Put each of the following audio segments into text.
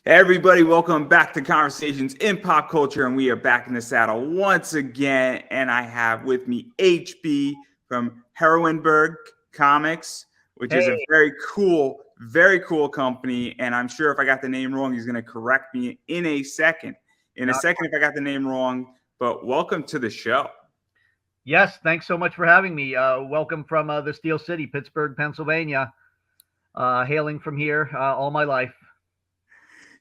Hey everybody, welcome back to Conversations in Pop Culture, and we are back in the saddle once again. And I have with me HB from Heroineburgh Comics, which is a Hey, very cool company. And I'm sure if I got the name wrong, he's going to correct me in a second. not If I got the name wrong. But welcome to the show. yes, thanks so much for having me. Welcome from the Steel City, Pittsburgh, Pennsylvania. Hailing from here all my life.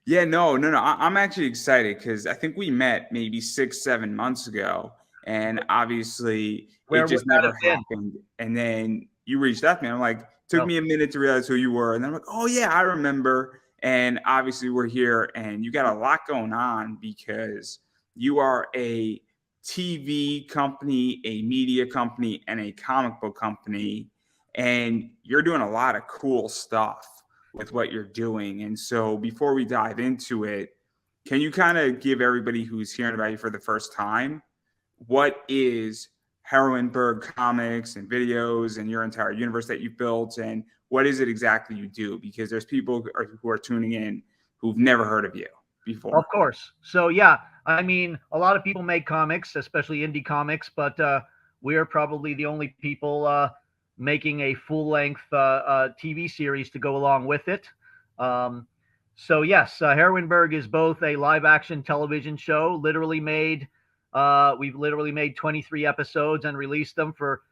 Yeah, no. I'm actually excited because I think we met maybe 6, 7 months ago, and obviously it Where would just that never have been? happened. And then you reached out to me. I'm like, took Well, me a minute to realize who you were, and then I'm like, oh yeah, I remember. And obviously we're here, and you got a lot going on because you are a TV company, a media company, and a comic book company, and you're doing a lot of cool stuff with what you're doing. And so before we dive into it, can you kind of give everybody who's hearing about you for the first time what is Heroineburgh Comics and videos and your entire universe that you've built, and what is it exactly you do? Because there's people who are tuning in who've never heard of you of before. course. So yeah, I mean, a lot of people make comics, especially indie comics, but we are probably the only people making a full-length TV series to go along with it. Um, so yes, Heroinberg is both a live-action television show, literally made. We've literally made 23 episodes and released them for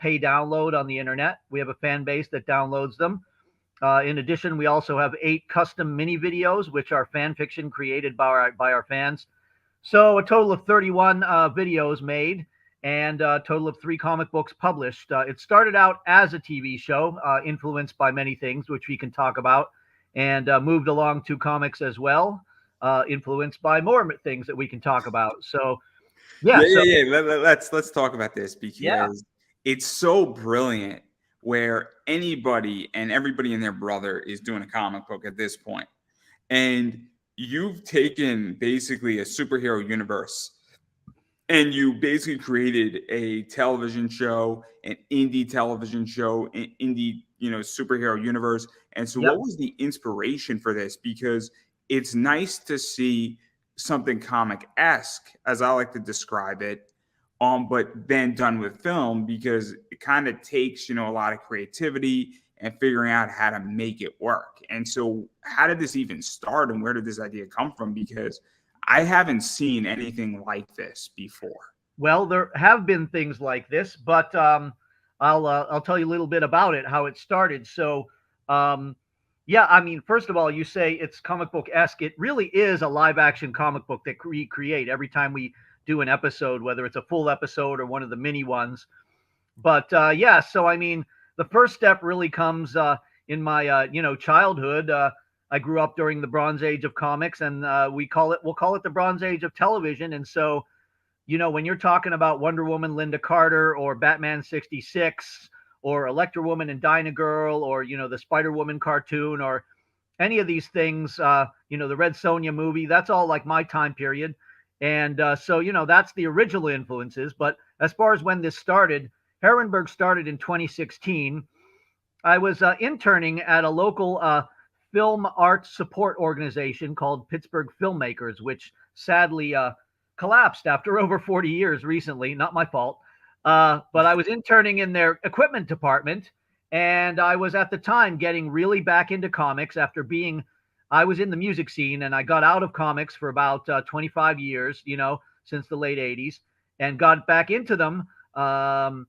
pay download on the internet. We have a fan base that downloads them. In addition, we also have 8 custom mini videos, which are fan fiction created by our fans. So a total of 31 videos made and a total of 3 comic books published. It started out as a TV show, influenced by many things, which we can talk about, and moved along to comics as well, influenced by more things that we can talk about. So yeah, so Let's talk about this yeah, because it's so brilliant where anybody and everybody and their brother is doing a comic book at this point. And you've taken basically a superhero universe and you basically created a television show, an indie television show, an indie, superhero universe. And so yep. what was the inspiration for this? Because it's nice to see something comic-esque, as I like to describe it, but then done with film, because it kind of takes, a lot of creativity and figuring out how to make it work. And so how did this even start, and where did this idea come from? Because I haven't seen anything like this before. Well, there have been things like this, but I'll tell you a little bit about it, how it started. So, um, yeah, I mean, first of all, you say it's comic book esque. It really is a live action comic book that we create every time we do an episode, whether it's a full episode or one of the mini ones. But yeah, so I mean, the first step really comes in my childhood. I grew up during the Bronze Age of comics, and we'll call it the Bronze Age of television, and so when you're talking about Wonder Woman, Linda Carter, or Batman 66, or Electra Woman and Dyna Girl, or, the Spider Woman cartoon, or any of these things, the Red Sonja movie, that's all like my time period. And so, that's the original influences. But as far as when this started, Herrenberg started in 2016. I was interning at a local film arts support organization called Pittsburgh Filmmakers, which sadly collapsed after over 40 years recently. Not my fault. But I was interning in their equipment department. And I was at the time getting really back into comics after I was in the music scene and I got out of comics for about 25 years, since the late 80s, and got back into them. And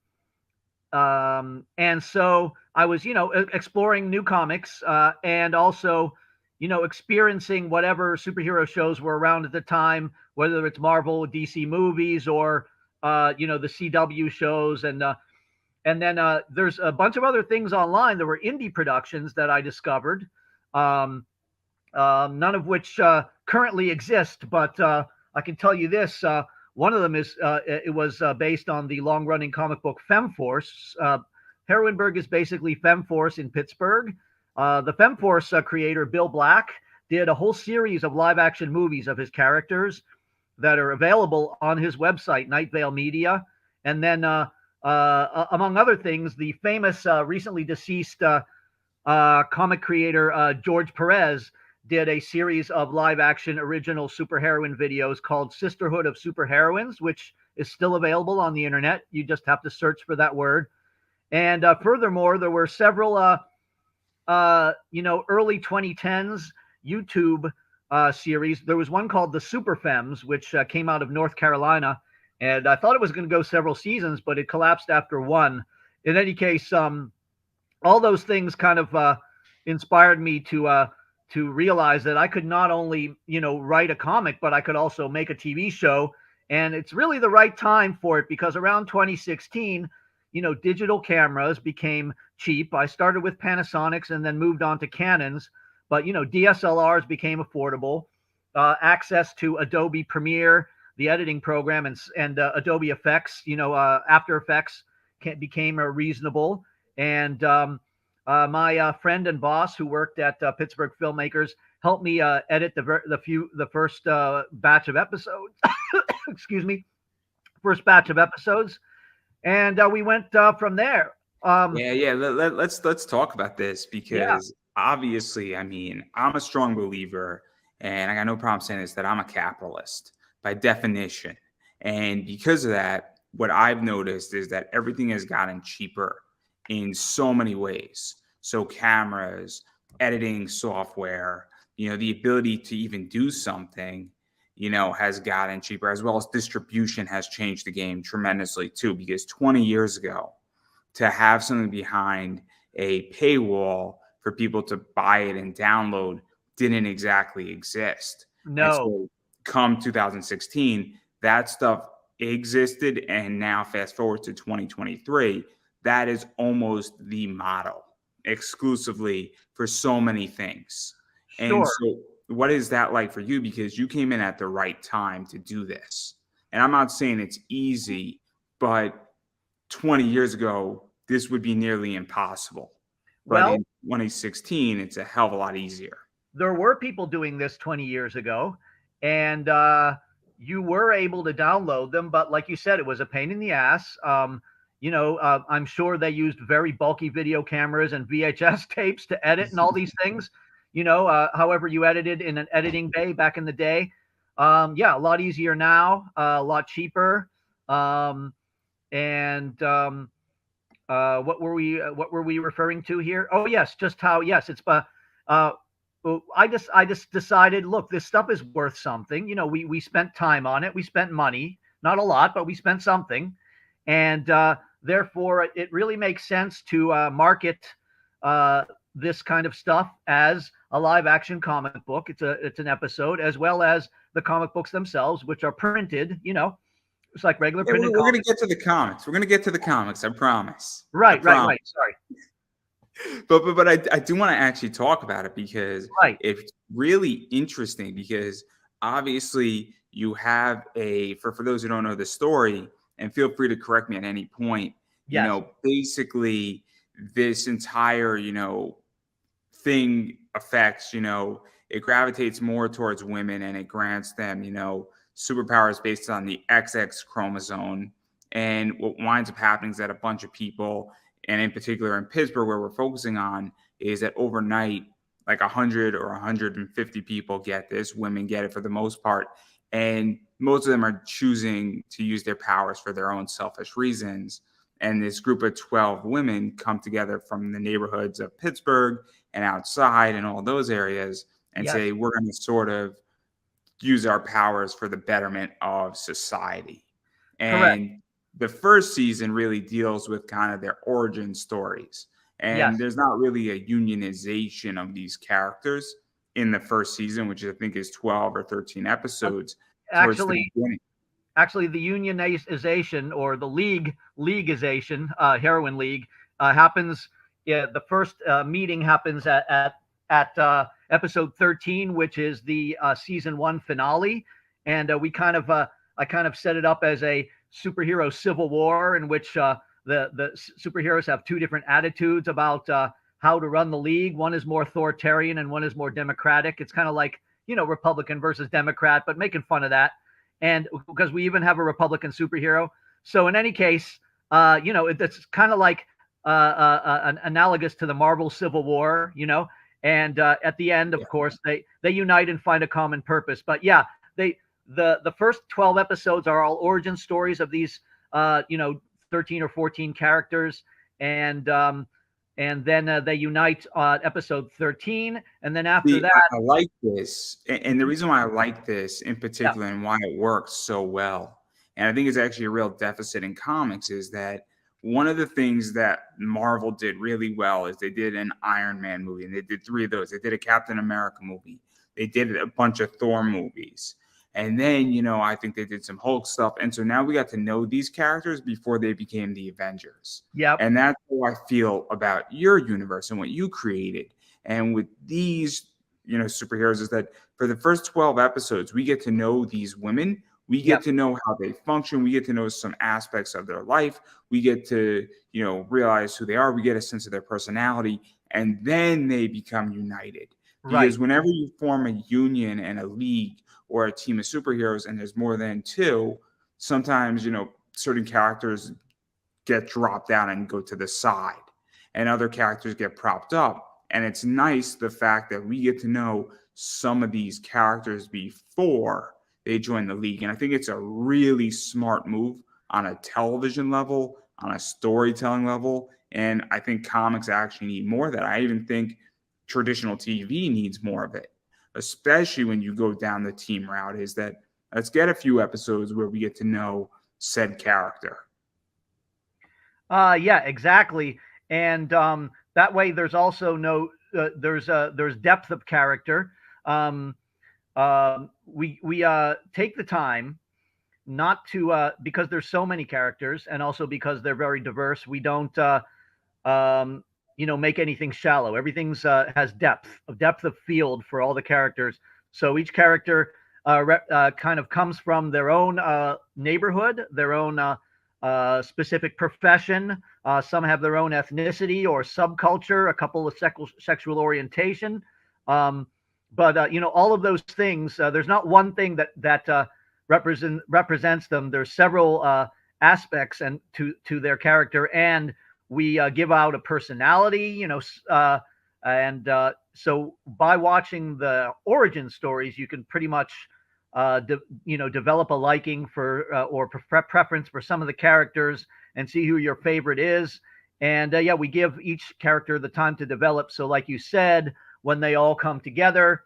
so I was, exploring new comics and also, experiencing whatever superhero shows were around at the time, whether it's Marvel, DC movies, or the CW shows, and then there's a bunch of other things online. There were indie productions that I discovered, none of which currently exist, but I can tell you this. One of them it was based on the long-running comic book Femforce. Heroinburgh is basically Femforce in Pittsburgh. The Femforce creator, Bill Black, did a whole series of live-action movies of his characters that are available on his website, Night Vale Media. And then, among other things, the famous, recently deceased comic creator George Perez did a series of live action original superheroine videos called Sisterhood of Superheroines, which is still available on the internet. You just have to search for that word. And furthermore, there were several, early 2010s YouTube series. There was one called The Super Femmes, which came out of North Carolina. And I thought it was going to go several seasons, but it collapsed after one. In any case, all those things kind of inspired me to realize that I could not only, write a comic, but I could also make a TV show. And it's really the right time for it because around 2016, digital cameras became cheap. I started with Panasonics and then moved on to Canons, but, DSLRs became affordable. Access to Adobe Premiere, the editing program, and Adobe Effects, After Effects became reasonable. And my friend and boss who worked at Pittsburgh Filmmakers helped me edit the first batch of episodes. Excuse me, first batch of episodes, and we went from there. Yeah. Let's talk about this because obviously, I mean, I'm a strong believer, and I got no problem saying this, that I'm a capitalist by definition, and because of that, what I've noticed is that everything has gotten cheaper in so many ways. So cameras, editing software, the ability to even do something, has gotten cheaper, as well as distribution has changed the game tremendously too. Because 20 years ago, to have something behind a paywall for people to buy it and download didn't exactly exist. No. And so come 2016, that stuff existed, and now fast forward to 2023, that is almost the model exclusively for so many things. Sure. And so what is that like for you? Because you came in at the right time to do this. And I'm not saying it's easy, but 20 years ago, this would be nearly impossible. But in 2016, it's a hell of a lot easier. There were people doing this 20 years ago, and you were able to download them. But like you said, it was a pain in the ass. I'm sure they used very bulky video cameras and VHS tapes to edit and all these things. However you edited in an editing bay back in the day. A lot easier now, a lot cheaper. What were we referring to here? Oh yes, just how it's I just decided, look, this stuff is worth something. We spent time on it, we spent money, not a lot, but we spent something, and therefore it really makes sense to market this kind of stuff as a live action comic book. It's an episode, as well as the comic books themselves, which are printed. It's like regular printed. We're going to get to the comics. We're going to get to the comics. I promise. Right. Sorry. But I do want to actually talk about it because it's really interesting, because obviously you have for those who don't know the story, and feel free to correct me at any point, basically this entire, thing affects, it gravitates more towards women, and it grants them, superpowers based on the XX chromosome. And what winds up happening is that a bunch of people, and in particular in Pittsburgh, where we're focusing on, is that overnight, like 100 or 150 people get this. Women get it for the most part. And most of them are choosing to use their powers for their own selfish reasons. And this group of 12 women come together from the neighborhoods of Pittsburgh and outside and all those areas and say, we're going to sort of use our powers for the betterment of society. And correct. The first season really deals with kind of their origin stories. And there's not really a unionization of these characters in the first season, which I think is 12 or 13 episodes. Actually, the unionization, or the leagueization, Heroin League, happens. The first meeting happens at episode 13, which is the season 1 finale. And I kind of set it up as a superhero civil war in which the superheroes have two different attitudes about how to run the league. One is more authoritarian and one is more democratic. It's kind of like, Republican versus Democrat, but making fun of that. And because we even have a Republican superhero. So in any case, it's kind of like analogous to the Marvel Civil War, And at the end, Yeah. of course, they unite and find a common purpose. But yeah, the first 12 episodes are all origin stories of these 13 or 14 characters, and then they unite episode 13, and then after See, that, I like this, and the reason why I like this in yeah, particular and why it works so well, and I think it's actually a real deficit in comics, is that one of the things that Marvel did really well is they did an Iron Man movie, and they did three of those. They did a Captain America movie. They did a bunch of Thor movies. And then, I think they did some Hulk stuff. And so now we got to know these characters before they became the Avengers. yep, And that's how I feel about your universe and what you created. And with these, superheroes, is that for the first 12 episodes, we get to know these women. We get yep, to know how they function. We get to know some aspects of their life. We get to, realize who they are. We get a sense of their personality. And then they become united. right, Because whenever you form a union and a league or a team of superheroes and there's more than two, sometimes, certain characters get dropped down and go to the side and other characters get propped up. And it's nice the fact that we get to know some of these characters before they join the league. And I think it's a really smart move on a television level, on a storytelling level. And I think comics actually need more of that. I even think traditional TV needs more of it, especially when you go down the team route, is that let's get a few episodes where we get to know said character. yeah, exactly. And that way, there's also no there's depth of character. Um, we take the time not to because there's so many characters, and also because they're very diverse. We don't make anything shallow. Everything's has depth of field for all the characters. So each character kind of comes from their own neighborhood, their own specific profession. Some have their own ethnicity or subculture, a couple of sexual orientation. But all of those things. There's not one thing that represents them. There's several aspects and to their character, and we give out a personality. And so by watching the origin stories, you can pretty much develop a liking for or preference for some of the characters and see who your favorite is. And yeah, we give each character the time to develop. So like you said, when they all come together,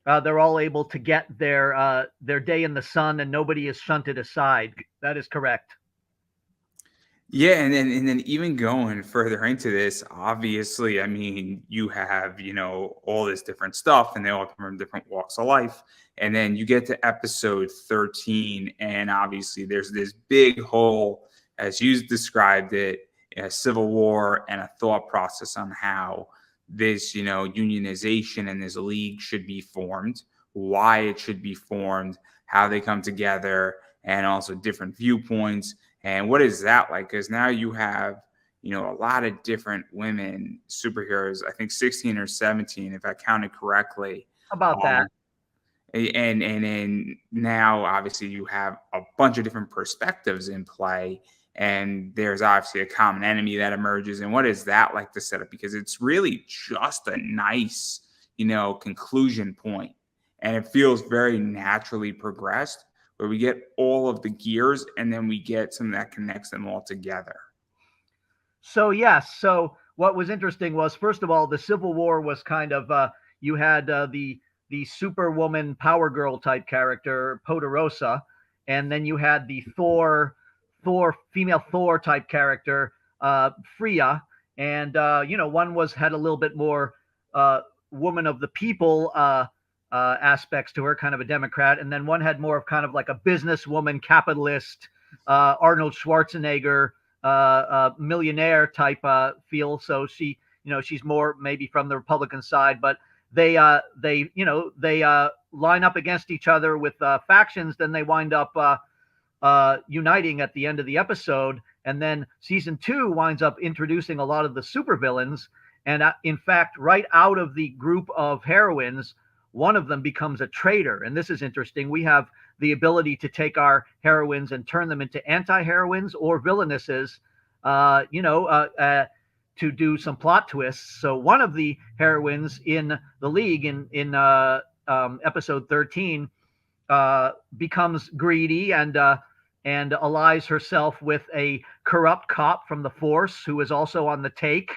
they're all able to get their day in the sun, and nobody is shunted aside. That is correct. Yeah, and then even going further into this, obviously, I mean, you have, all this different stuff and they all come from different walks of life. And then you get to episode 13, and obviously there's this big hole, as you described it, a civil war and a thought process on how this, unionization and this league should be formed, why it should be formed, how they come together, and also different viewpoints. And what is that like? Because now you have, a lot of different women superheroes. I think 16 or 17, if I counted correctly. About Um, that. and now obviously you have a bunch of different perspectives in play, and there's obviously a common enemy that emerges. And what is that like to set up? Because it's really just a nice, conclusion point, and it feels very naturally progressed, where we get all of the gears and then we get something that connects them all together. So yes. So what was interesting was, first of all, the Civil War was kind of you had the Superwoman Power Girl type character Poderosa, and then you had the Thor female Thor type character Freya, and one had a little bit more woman of the people aspects to her, kind of a Democrat, and then one had more of kind of like a businesswoman, capitalist, Arnold Schwarzenegger, millionaire type feel. So she's more maybe from the Republican side, but they line up against each other with factions. Then they wind up uniting at the end of the episode, and then season 2 winds up introducing a lot of the supervillains. And in fact, right out of the group of heroines, one of them becomes a traitor. And this is interesting. We have the ability to take our heroines and turn them into anti-heroines or villainesses. to do some plot twists. So one of the heroines in the League in episode 13 becomes greedy and allies herself with a corrupt cop from the force who is also on the take.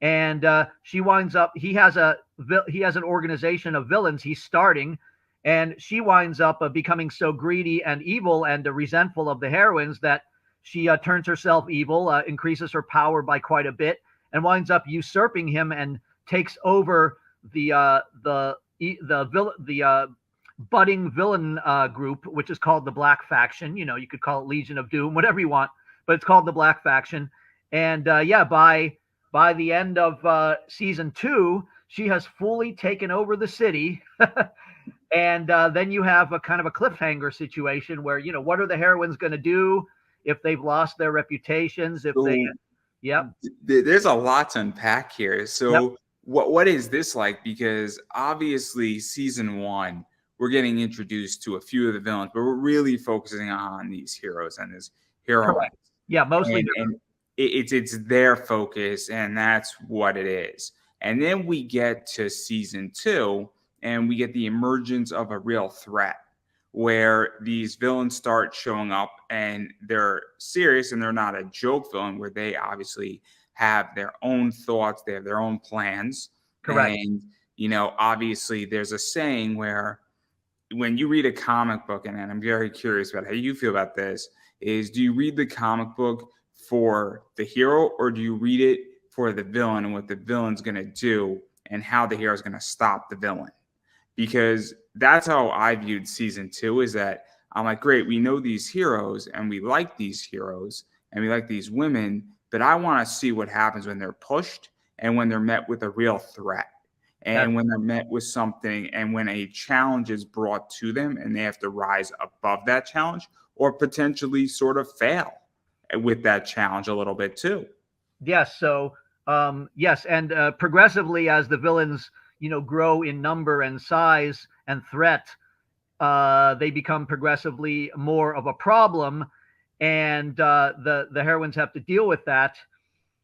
And she winds up. He has an organization of villains he's starting, and she winds up becoming so greedy and evil and resentful of the heroines that she turns herself evil, increases her power by quite a bit, and winds up usurping him and takes over the budding villain group, which is called the Black Faction. You know, you could call it Legion of Doom, whatever you want, but it's called the Black Faction. And yeah, by the end of season 2, she has fully taken over the city. And then you have a kind of a cliffhanger situation where, you know, what are the heroines going to do if they've lost their reputations? If they, yep. There's a lot to unpack here. So Yep. what is this like? Because obviously season 1, we're getting introduced to a few of the villains, but we're really focusing on these heroes and these heroines. Correct. Yeah, mostly. And it's their focus, and that's what it is. And then we get to season 2, and we get the emergence of a real threat where these villains start showing up, and they're serious, and they're not a joke villain where they obviously have their own thoughts, they have their own plans. Correct. And, you know, obviously there's a saying where when you read a comic book, and I'm very curious about how you feel about this, is do you read the comic book for the hero, or do you read it for the villain and what the villain's going to do and how the hero is going to stop the villain? Because that's how I viewed season 2, is that I'm like, great, we know these heroes and we like these heroes and we like these women, but I want to see what happens when they're pushed and when they're met with a real threat. And when they're met with something, and when a challenge is brought to them and they have to rise above that challenge or potentially sort of fail with that challenge a little bit too. Yes. So, yes. And progressively, as the villains, you know, grow in number and size and threat, they become progressively more of a problem. And the heroines have to deal with that.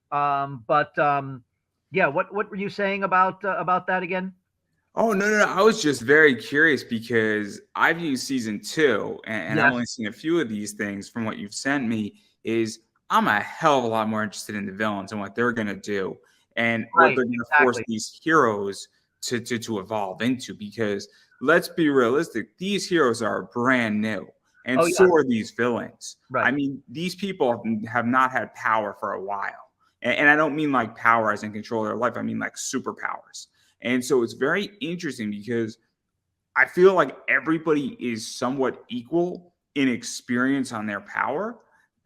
But yeah, what were you saying about that again? Oh, no. I was just very curious because I've used season 2, and I've Yes. only seen a few of these things from what you've sent me. Is I'm a hell of a lot more interested in the villains and what they're going to do and what Right. they're going to force Exactly. these heroes to evolve into. Because let's be realistic, these heroes are brand new, and Oh so yeah. are these villains. I Right. mean, these people have not had power for a while. And I don't mean like power as in control of their life, I mean like superpowers. And so it's very interesting because I feel like everybody is somewhat equal in experience on their power.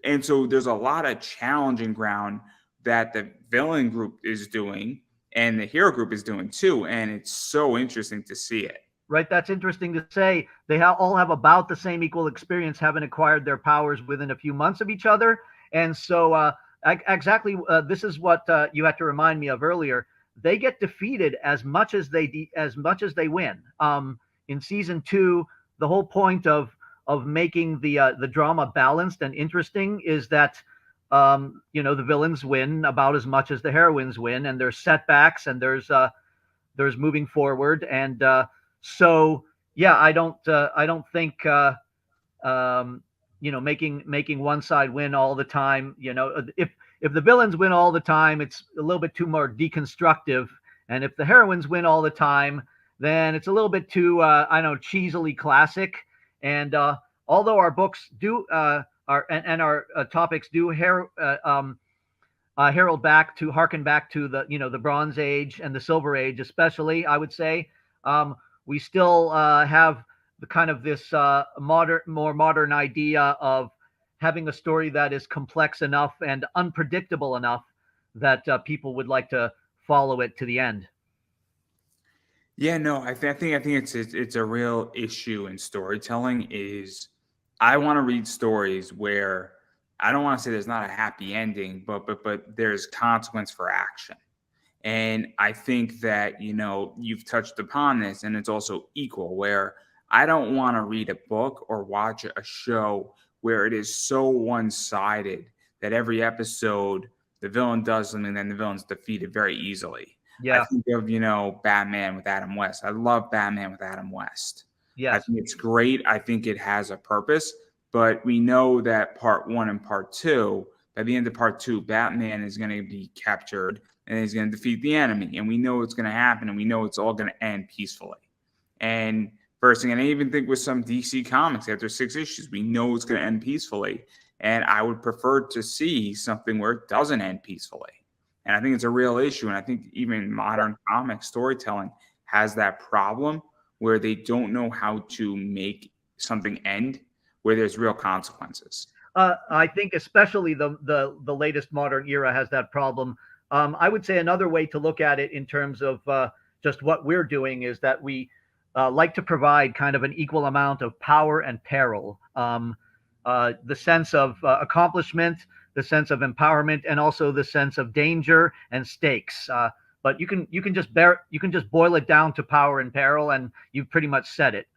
And so there's a lot of challenging ground that the villain group is doing and the hero group is doing too. And it's so interesting to see it. Right. That's interesting to say. They all have about the same equal experience, having acquired their powers within a few months of each other. And so, exactly, this is what you had to remind me of earlier. They get defeated as much as they win. In season 2, the whole point of making the drama balanced and interesting is that you know, the villains win about as much as the heroines win, and there's setbacks and there's moving forward. And so yeah, I don't think you know, making one side win all the time. You know, if the villains win all the time, it's a little bit too more deconstructive, and if the heroines win all the time, then it's a little bit too I don't know, cheesily classic. And although our books do our topics do herald back to harken back to the, you know, the Bronze Age and the Silver Age, especially, I would say. We still have the kind of this more modern idea of having a story that is complex enough and unpredictable enough that people would like to follow it to the end. Yeah, no, I think it's a real issue in storytelling. Is I want to read stories where I don't want to say there's not a happy ending, but there's consequence for action. And I think that, you know, you've touched upon this, and it's also equal where I don't want to read a book or watch a show where it is so one sided that every episode the villain does something, then the villain's defeated very easily. I Yeah. think of, Batman with Adam West. I love Batman with Adam West. I Yes. think it's great. I think it has a purpose, but we know that part one and part two, by the end of part two, Batman is going to be captured and he's going to defeat the enemy. And we know it's going to happen, and we know it's all going to end peacefully. And first thing, and I even think with some DC comics after 6 issues, we know it's going to end peacefully. And I would prefer to see something where it doesn't end peacefully. And I think it's a real issue. And I think even modern comic storytelling has that problem where they don't know how to make something end where there's real consequences. I think especially the latest modern era has that problem. I would say another way to look at it in terms of just what we're doing is that we like to provide kind of an equal amount of power and peril. The sense of accomplishment, the sense of empowerment, and also the sense of danger and stakes. But you can just boil it down to power and peril, and you've pretty much said it.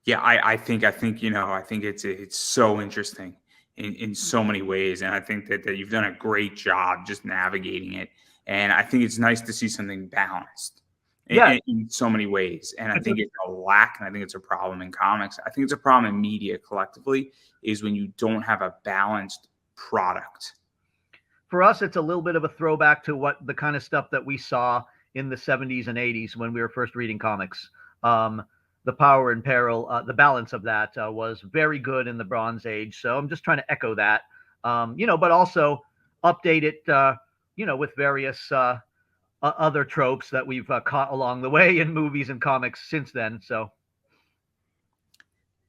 Yeah, I think it's so interesting in so many ways, and I think that you've done a great job just navigating it. And I think it's nice to see something balanced Yeah, in so many ways. And I it's a think it's a lack, and I think it's a problem in comics. I think it's a problem in media collectively is when you don't have a balanced product. For us, it's a little bit of a throwback to what the kind of stuff that we saw in the 70s and 80s when we were first reading comics. The power and peril, the balance of that was very good in the Bronze Age. So I'm just trying to echo that, but also update it, with various other tropes that we've caught along the way in movies and comics since then. So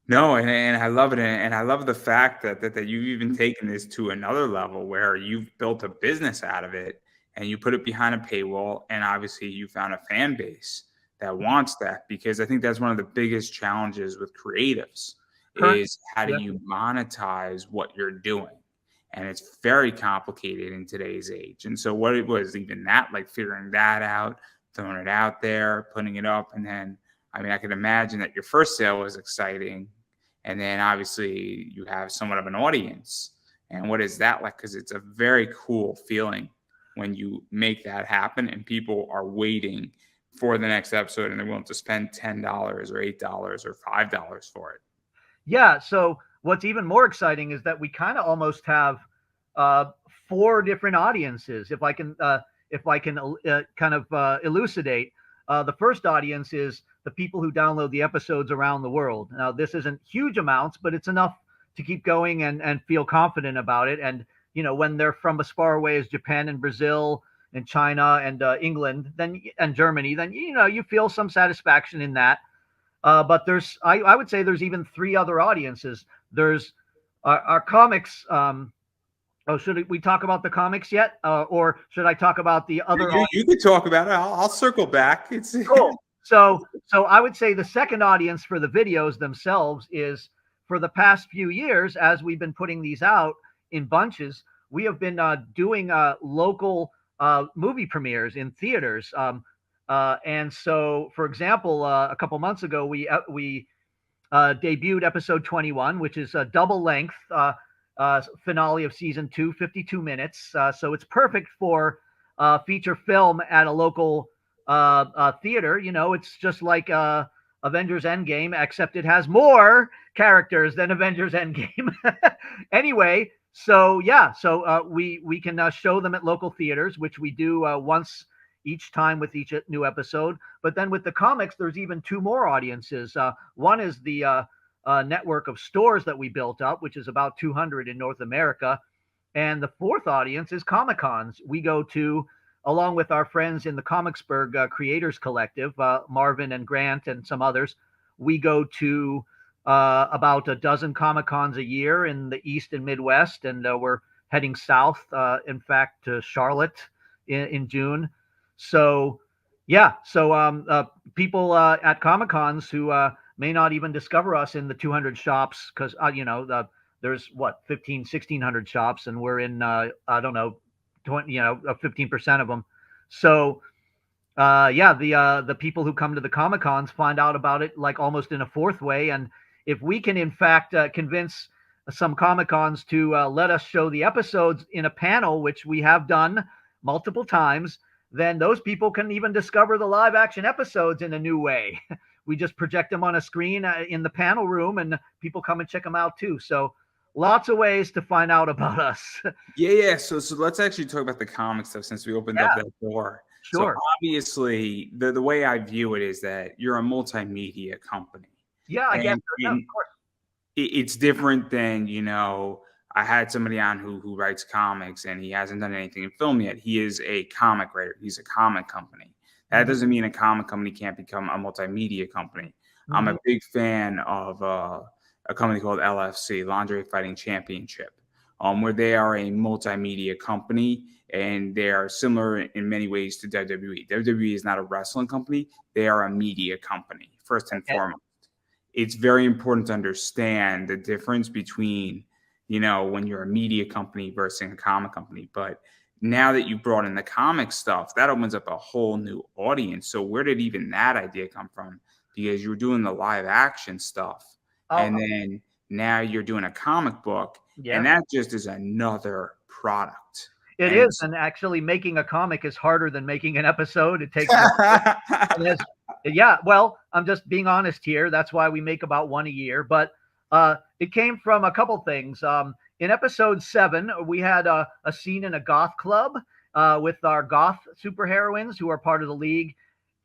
No, and I love it, and I love the fact that you've even taken this to another level where you've built a business out of it, and you put it behind a paywall, and obviously you found a fan base that wants that, because I think that's one of the biggest challenges with creatives current, is how do yeah, you monetize what you're doing? And it's very complicated in today's age. And so what it was even that, like figuring that out, throwing it out there, putting it up, and then I mean, I can imagine that your first sale was exciting, and then obviously you have somewhat of an audience. And what is that like? Because it's a very cool feeling when you make that happen and people are waiting for the next episode and they're willing to spend $10 or $8 or $5 for it. yeah. So what's even more exciting is that we kind of almost have uh, four different audiences. If I can kind of elucidate, the first audience is the people who download the episodes around the world. Now, this isn't huge amounts, but it's enough to keep going and feel confident about it. And when they're from as far away as Japan and Brazil and China and England, then and Germany, then you feel some satisfaction in that. But I would say there's even three other audiences. There's our comics. Oh, should we talk about the comics yet, or should I talk about the other? You could talk about it. I'll circle back. It's Cool. So I would say the second audience for the videos themselves is for the past few years, as we've been putting these out in bunches, we have been doing local movie premieres in theaters. And so, for example, a couple months ago, we debuted episode 21, which is a double length finale of season 2, 52 minutes. So it's perfect for feature film at a local theater. It's just like Avengers Endgame, except it has more characters than Avengers Endgame. Anyway, so yeah, so we can show them at local theaters, which we do once each time with each new episode. But then with the comics, there's even two more audiences. One is the network of stores that we built up, which is about 200 in North America. And the fourth audience is Comic Cons. We go to, along with our friends in the Comicsburg Creators Collective, Marvin and Grant and some others, we go to about a dozen Comic Cons a year in the East and Midwest. And we're heading south, in fact, to Charlotte in June. So, yeah, so people at Comic Cons who may not even discover us in the 200 shops because, there's what, 1,600 shops, and we're in, I don't know, 20, 15% of them. So, yeah, the people who come to the Comic Cons find out about it like almost in a fourth way. And if we can, in fact, convince some Comic Cons to let us show the episodes in a panel, which we have done multiple times, then those people can even discover the live action episodes in a new way. We just project them on a screen in the panel room, and people come and check them out too. So lots of ways to find out about us. Yeah. So let's actually talk about the comic stuff since we opened up that door. So Sure. obviously, the way I view it is that you're a multimedia company, Yeah, I guess. and Yeah, of course. it's different than, I had somebody on who writes comics and he hasn't done anything in film yet. He is a comic writer. He's a comic company. That doesn't mean a comic company can't become a multimedia company. I'm a big fan of a company called LFC, Lingerie Fighting Championship, where they are a multimedia company and they are similar in many ways to WWE. WWE is not a wrestling company. They are a media company, first and foremost. It's very important to understand the difference between, when you're a media company versus a comic company. But now that you brought in the comic stuff, that opens up a whole new audience. So where did even that idea come from? Because you were doing the live action stuff, and then now you're doing a comic book, Yeah. and that just is another product. It And is, and actually making a comic is harder than making an episode. It takes yeah, well, I'm just being honest here. That's why we make about one a year. But it came from a couple things. In episode 7, we had a scene in a goth club with our goth superheroines who are part of the league.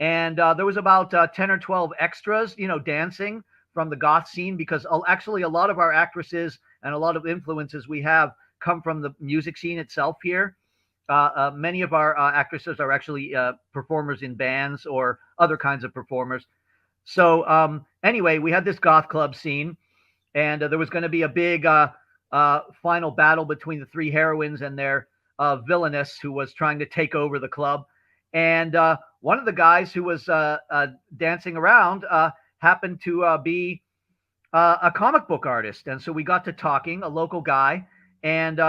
And there was about 10 or 12 extras, dancing from the goth scene, because actually a lot of our actresses and a lot of influences we have come from the music scene itself here. Many of our actresses are actually performers in bands or other kinds of performers. So anyway, we had this goth club scene, and there was going to be a big final battle between the 3 heroines and their villainess who was trying to take over the club. And one of the guys who was dancing around happened to be a comic book artist. And so we got to talking, a local guy, and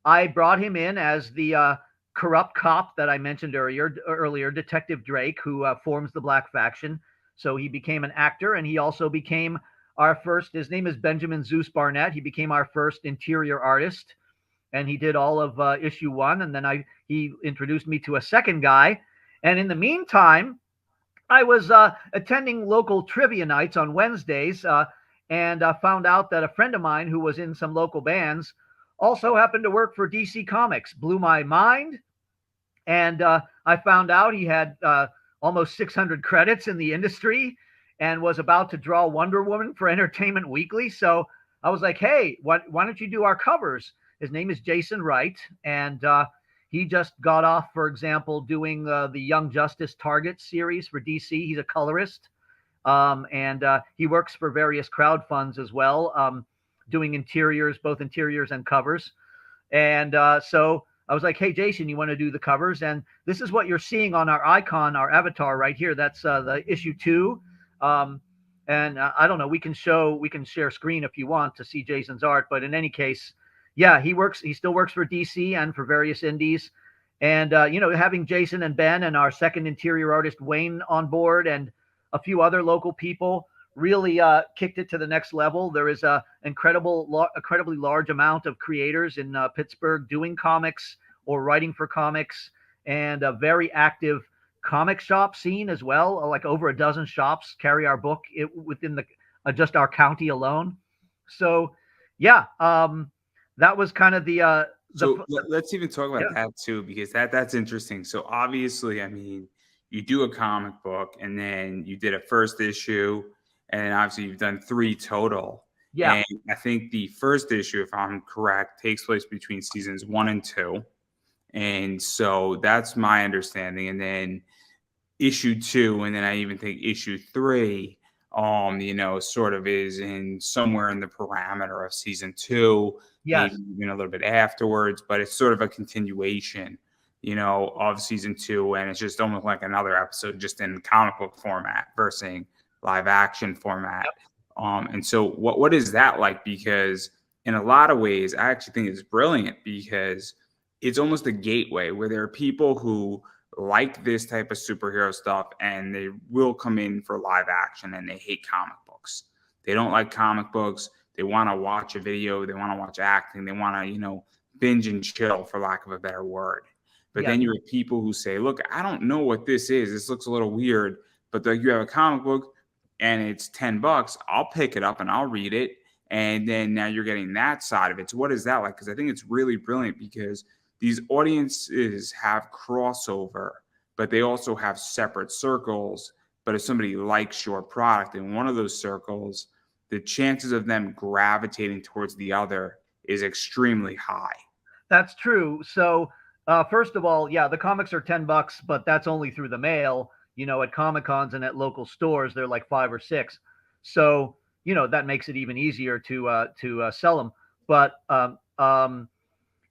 I brought him in as the corrupt cop that I mentioned earlier, Detective Drake, who forms the Black Faction. So he became an actor, and he also became our first. His name is Benjamin Zeus Barnett. He became our first interior artist, and he did all of issue 1. And then he introduced me to a second guy. And in the meantime, I was attending local trivia nights on Wednesdays, and found out that a friend of mine who was in some local bands also happened to work for DC Comics. Blew my mind. And I found out he had almost 600 credits in the industry and was about to draw Wonder Woman for Entertainment Weekly. So I was like, hey, why don't you do our covers? His name is Jason Wright, and he just got off, for example, doing the Young Justice Target series for DC. He's a colorist, and he works for various crowd funds as well, doing interiors, both interiors and covers. And so I was like, hey, Jason, you want to do the covers? And this is what you're seeing on our icon, our avatar right here. That's the issue 2. And I don't know, we can share screen if you want to see Jason's art. But in any case, yeah, he still works for DC and for various indies. And, having Jason and Ben and our second interior artist, Wayne, on board, and a few other local people really kicked it to the next level. There is a incredibly large amount of creators in Pittsburgh doing comics or writing for comics, and a very active comic shop scene as well. Like over a dozen shops carry our book within just our county alone. So yeah, that was kind of the so let's even talk about that too, because that's interesting. So obviously, I mean, you do a comic book, and then you did a first issue, and obviously you've done 3 total. Yeah. And I think the first issue, if I'm correct, takes place between seasons 1 and 2. And so that's my understanding. And then issue 2, and then I even think issue 3, sort of is in somewhere in the parameter of season 2, Yes. maybe even a little bit afterwards, but it's sort of a continuation, of season 2, and it's just almost like another episode, just in comic book format versus live action format. And so what is that like? Because in a lot of ways, I actually think it's brilliant, because it's almost a gateway where there are people who like this type of superhero stuff, and they will come in for live action, and they hate comic books. They don't like comic books. They want to watch a video, they want to watch acting, they want to, binge and chill, for lack of a better word. But Yes, then you have people who say, look, I don't know what this is. This looks a little weird, but like you have a comic book and it's $10, I'll pick it up and I'll read it. And then now you're getting that side of it. So what is that like? Because I think it's really brilliant because these audiences have crossover, but they also have separate circles. But if somebody likes your product in one of those circles, the chances of them gravitating towards the other is extremely high. that's true. So, first of all, yeah, the comics are $10, but that's only through the mail. At Comic Cons and at local stores, they're like 5 or 6. So, that makes it even easier to sell them. But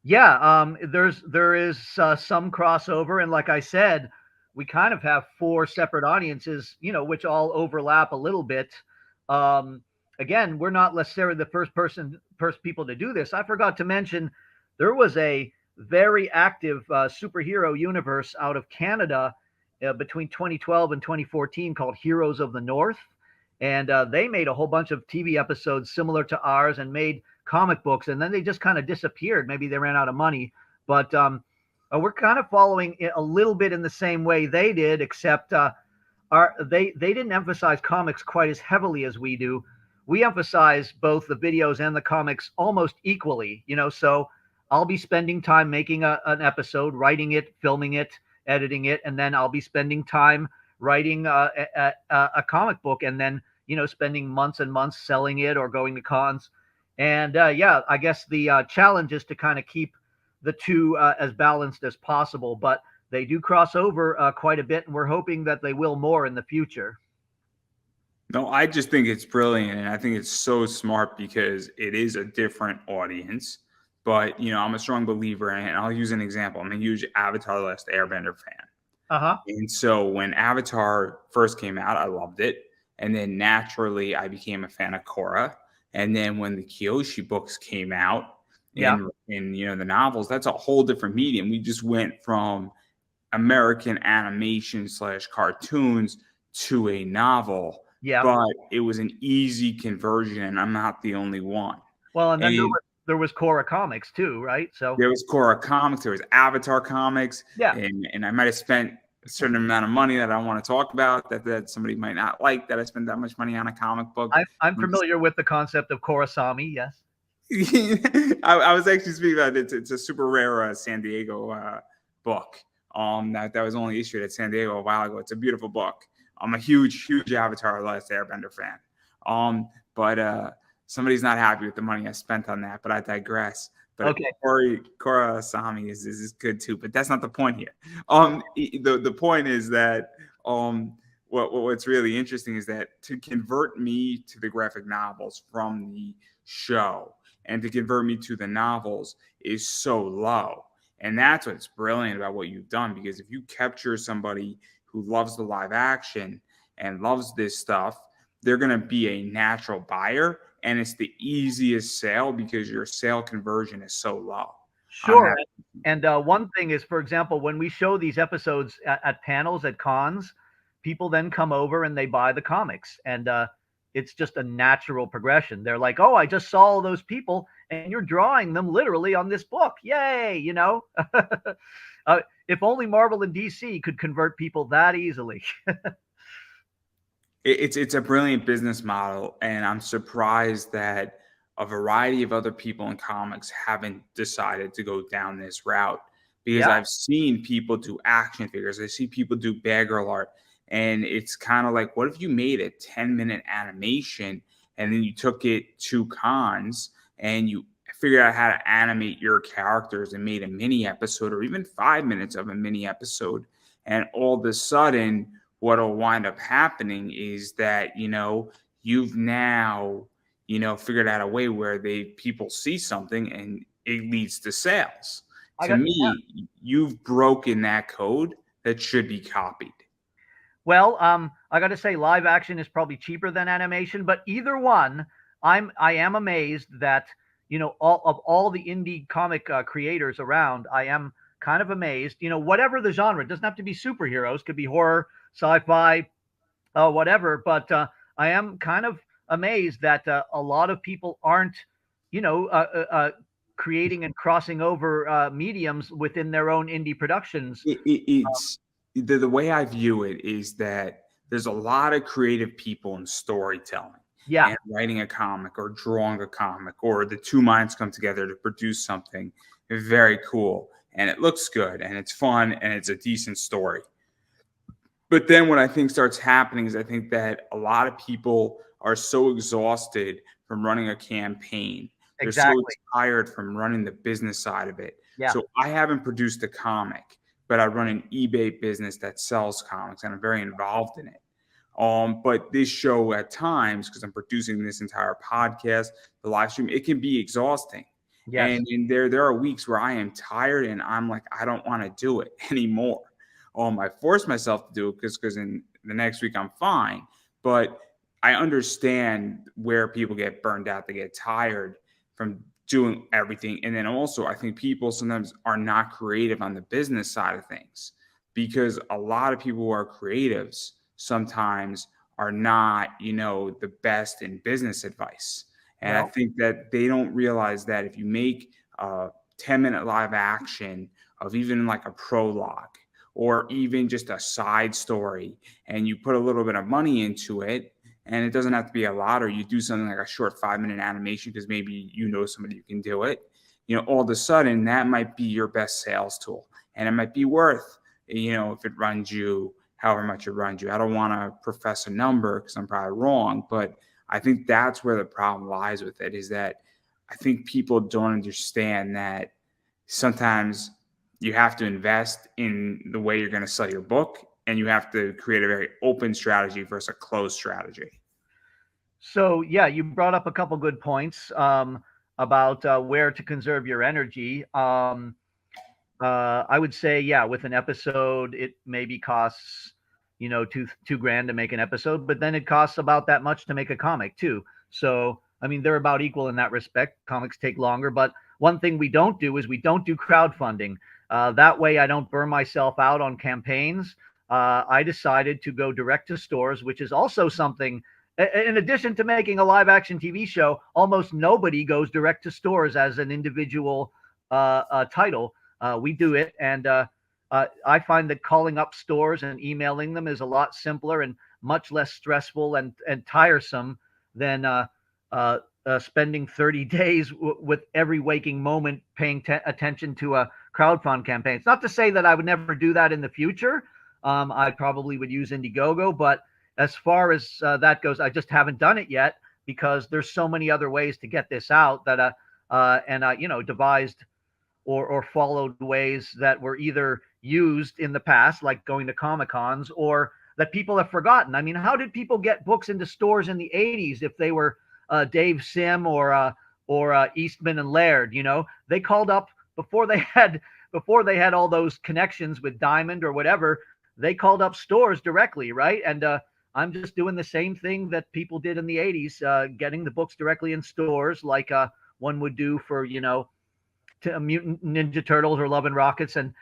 yeah, there is some crossover, and like I said, we kind of have 4 separate audiences, which all overlap a little bit. Again, we're not necessarily the first people to do this. I forgot to mention there was a very active superhero universe out of Canada between 2012 and 2014 called Heroes of the North, and they made a whole bunch of TV episodes similar to ours and made comic books, and then they just kind of disappeared. Maybe they ran out of money, but we're kind of following it a little bit in the same way they did, except they didn't emphasize comics quite as heavily as we do. We emphasize both the videos and the comics almost equally, so I'll be spending time making an episode, writing it, filming it, editing it, and then I'll be spending time writing a comic book, and then spending months and months selling it or going to cons. And yeah, I guess the challenge is to kind of keep the two as balanced as possible, but they do cross over quite a bit, and we're hoping that they will more in the future. No, I just think it's brilliant, and I think it's so smart because it is a different audience. But I'm a strong believer, and I'll use an example. I'm a huge Avatar: The Last Airbender fan, Uh-huh. and so when Avatar first came out, I loved it, and then naturally I became a fan of Korra. And then when the Kyoshi books came out Yeah. in the novels, that's a whole different medium. We just went from American animation / cartoons to a novel, Yeah. but it was an easy conversion, and I'm not the only one. Well, and then And there was Korra comics too, right? So there was Korra comics, there was Avatar comics, yeah. and I might have spent a certain amount of money that I don't want to talk about that somebody might not like that I spent that much money on a comic book. I'm familiar with the concept of Korrasami, yes. I was actually speaking about it. It's a super rare San Diego book that was only issued at San Diego a while ago. It's a beautiful book. I'm a huge Avatar: The Last Airbender fan. But somebody's not happy with the money I spent on that, but I digress. But Okay. Korra Asami is good too, but that's not the point here. The point is that what's really interesting is that to convert me to the graphic novels from the show and to convert me to the novels is so low. And that's what's brilliant about what you've done, because if you capture somebody who loves the live action and loves this stuff, they're going to be a natural buyer, and it's the easiest sale because your sale conversion is so low. Sure. And one thing is, for example, when we show these episodes at panels at cons, people then come over and they buy the comics, and it's just a natural progression. They're like, "Oh, I just saw all those people, and you're drawing them literally on this book. Yay!" If only Marvel and DC could convert people that easily. It's a brilliant business model, and I'm surprised that a variety of other people in comics haven't decided to go down this route, because Yeah. I've seen people do action figures. I see people do bad girl art, and it's kind of like, what if you made a 10-minute animation and then you took it to cons and you figured out how to animate your characters and made a mini episode, or even 5 minutes of a mini episode, and all of a sudden what'll wind up happening is that you've now figured out a way where people see something and it leads to sales. To me, you've broken that code that should be copied. Well, I got to say, live action is probably cheaper than animation, but either one, I am amazed that all the indie comic creators around. I am kind of amazed. Whatever the genre, it doesn't have to be superheroes, could be horror, sci-fi, whatever. But I am kind of amazed that a lot of people aren't, you know, creating and crossing over mediums within their own indie productions. It's the way I view it is that there's a lot of creative people in storytelling Yeah, and writing a comic or drawing a comic, or the two minds come together to produce something very cool, and it looks good and it's fun and it's a decent story. But then what I think starts happening is I think that a lot of people are so exhausted from running a campaign. They're so exactly. tired from running the business side of it. Yeah. So I haven't produced a comic, but I run an eBay business that sells comics and I'm very involved in it. But this show at times, because I'm producing this entire podcast, the live stream, it can be exhausting. Yes. And there are weeks where I am tired and I'm like, I don't want to do it anymore. I force myself to do it because in the next week I'm fine. But I understand where people get burned out, they get tired from doing everything. And then also, I think people sometimes are not creative on the business side of things, because a lot of people who are creatives sometimes are not, the best in business advice. And I Well, think that they don't realize that if you make a 10-minute live action of even like a prologue or even just a side story, and you put a little bit of money into it, and it doesn't have to be a lot, or you do something like a short 5-minute animation because maybe you know somebody who can do it, all of a sudden that might be your best sales tool. And it might be worth, if it runs you however much it runs you. I don't want to profess a number because I'm probably wrong, but I think that's where the problem lies with it, is that I think people don't understand that sometimes you have to invest in the way you're going to sell your book, and you have to create a very open strategy versus a closed strategy. so yeah, you brought up a couple good points about where to conserve your energy. I would say, yeah, with an episode, it maybe costs, two grand to make an episode, but then it costs about that much to make a comic too. So, I mean, they're about equal in that respect. Comics take longer, but one thing we don't do is we don't do crowdfunding. That way, I don't burn myself out on campaigns. I decided to go direct to stores, which is also something. In addition to making a live action TV show, almost nobody goes direct to stores as an individual title. We do it, and I find that calling up stores and emailing them is a lot simpler and much less stressful and tiresome than spending 30 days with every waking moment paying attention to a crowdfund campaign. It's not to say that I would never do that in the future. I probably would use Indiegogo, but as far as that goes, I just haven't done it yet because there's so many other ways to get this out that devised or followed ways that were either used in the past, like going to Comic Cons, or that people have forgotten. I mean, how did people get books into stores in the 80s if they were Dave Sim or Eastman and Laird? They called up before they had all those connections with Diamond or whatever. They called up stores directly, right? And I'm just doing the same thing that people did in the 80s, getting the books directly in stores, like one would do for Mutant Ninja Turtles or Love and Rockets, and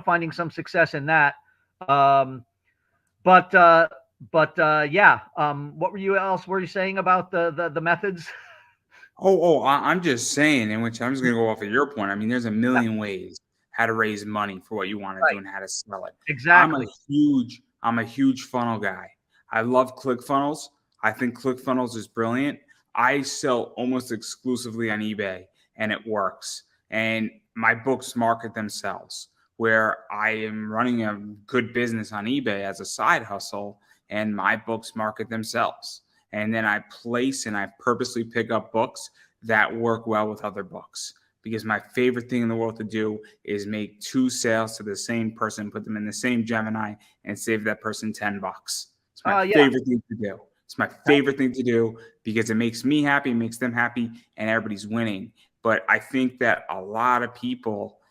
finding some success in that. Um, yeah. What were you saying about the methods? I'm just saying, in which I'm just going to go off of your point. I mean, there's a million ways how to raise money for what you want to do Right. and how to sell it. Exactly. I'm a huge funnel guy. I love ClickFunnels. I think ClickFunnels is brilliant. I sell almost exclusively on eBay, and it works. And my books market themselves, where I am running a good business on eBay as a side hustle, and my books market themselves. And then I purposely pick up books that work well with other books, because my favorite thing in the world to do is make 2 sales to the same person, put them in the same Gemini, and save that person $10. It's my Yeah. favorite thing to do. It's my favorite thing to do because it makes me happy, makes them happy, and everybody's winning. But I think that a lot of people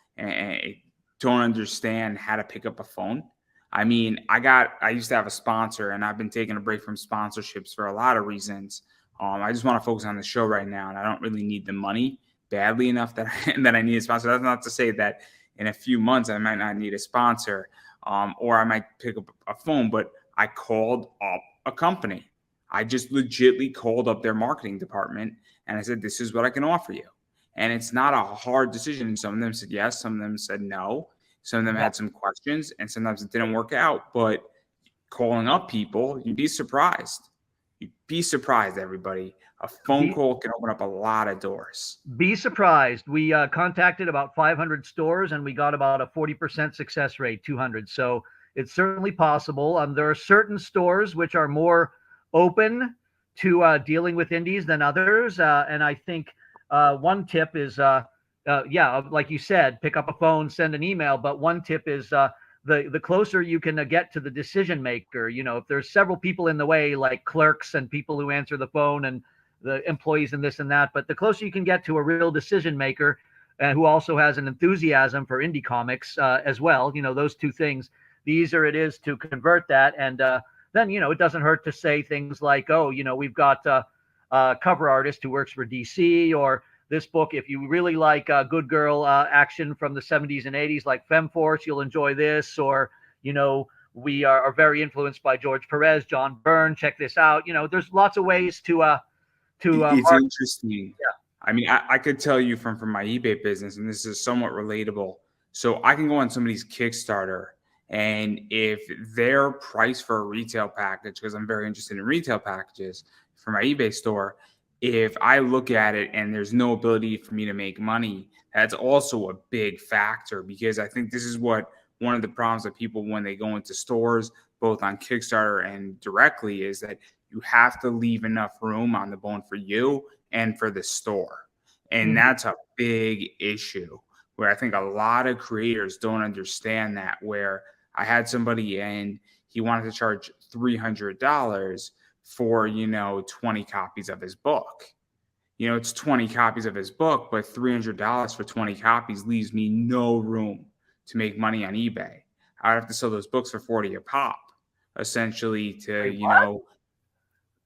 don't understand how to pick up a phone. I mean, I used to have a sponsor, and I've been taking a break from sponsorships for a lot of reasons. I just want to focus on the show right now, and I don't really need the money badly enough that I need a sponsor. That's not to say that in a few months I might not need a sponsor, or I might pick up a phone, but I called up a company. I just legitly called up their marketing department and I said, this is what I can offer you. And it's not a hard decision. Some of them said yes, some of them said no. Some of them Yeah. had some questions, and sometimes it didn't work out. But calling up people, you'd be surprised. You'd be surprised, everybody. A phone Be, call can open up a lot of doors. be surprised. We contacted about 500 stores and we got about a 40% success rate, 200. So it's certainly possible. There are certain stores which are more open to dealing with indies than others. And I think one tip is, yeah, like you said, pick up a phone, send an email. But one tip is the closer you can get to the decision maker. If there's several people in the way, like clerks and people who answer the phone and the employees and this and that, but the closer you can get to a real decision maker who also has an enthusiasm for indie comics as well, those two things, the easier it is to convert that. And then, it doesn't hurt to say things like, oh, we've got a cover artist who works for DC, or this book, if you really like good girl action from the 70s and 80s, like Femforce, you'll enjoy this. Or, we are very influenced by George Perez, John Byrne. Check this out. There's lots of ways to It's market. interesting. Yeah. I mean, I could tell you from my eBay business, and this is somewhat relatable. So I can go on somebody's Kickstarter, and if their price for a retail package, because I'm very interested in retail packages for my eBay store, if I look at it and there's no ability for me to make money, that's also a big factor, because I think this is what one of the problems that people, when they go into stores, both on Kickstarter and directly, is that you have to leave enough room on the bone for you and for the store. And that's a big issue where I think a lot of creators don't understand that, where I had somebody and he wanted to charge $300 for, 20 copies of his book. It's 20 copies of his book, but $300 for 20 copies leaves me no room to make money on eBay. I would have to sell those books for 40 a pop, essentially, to, Wait,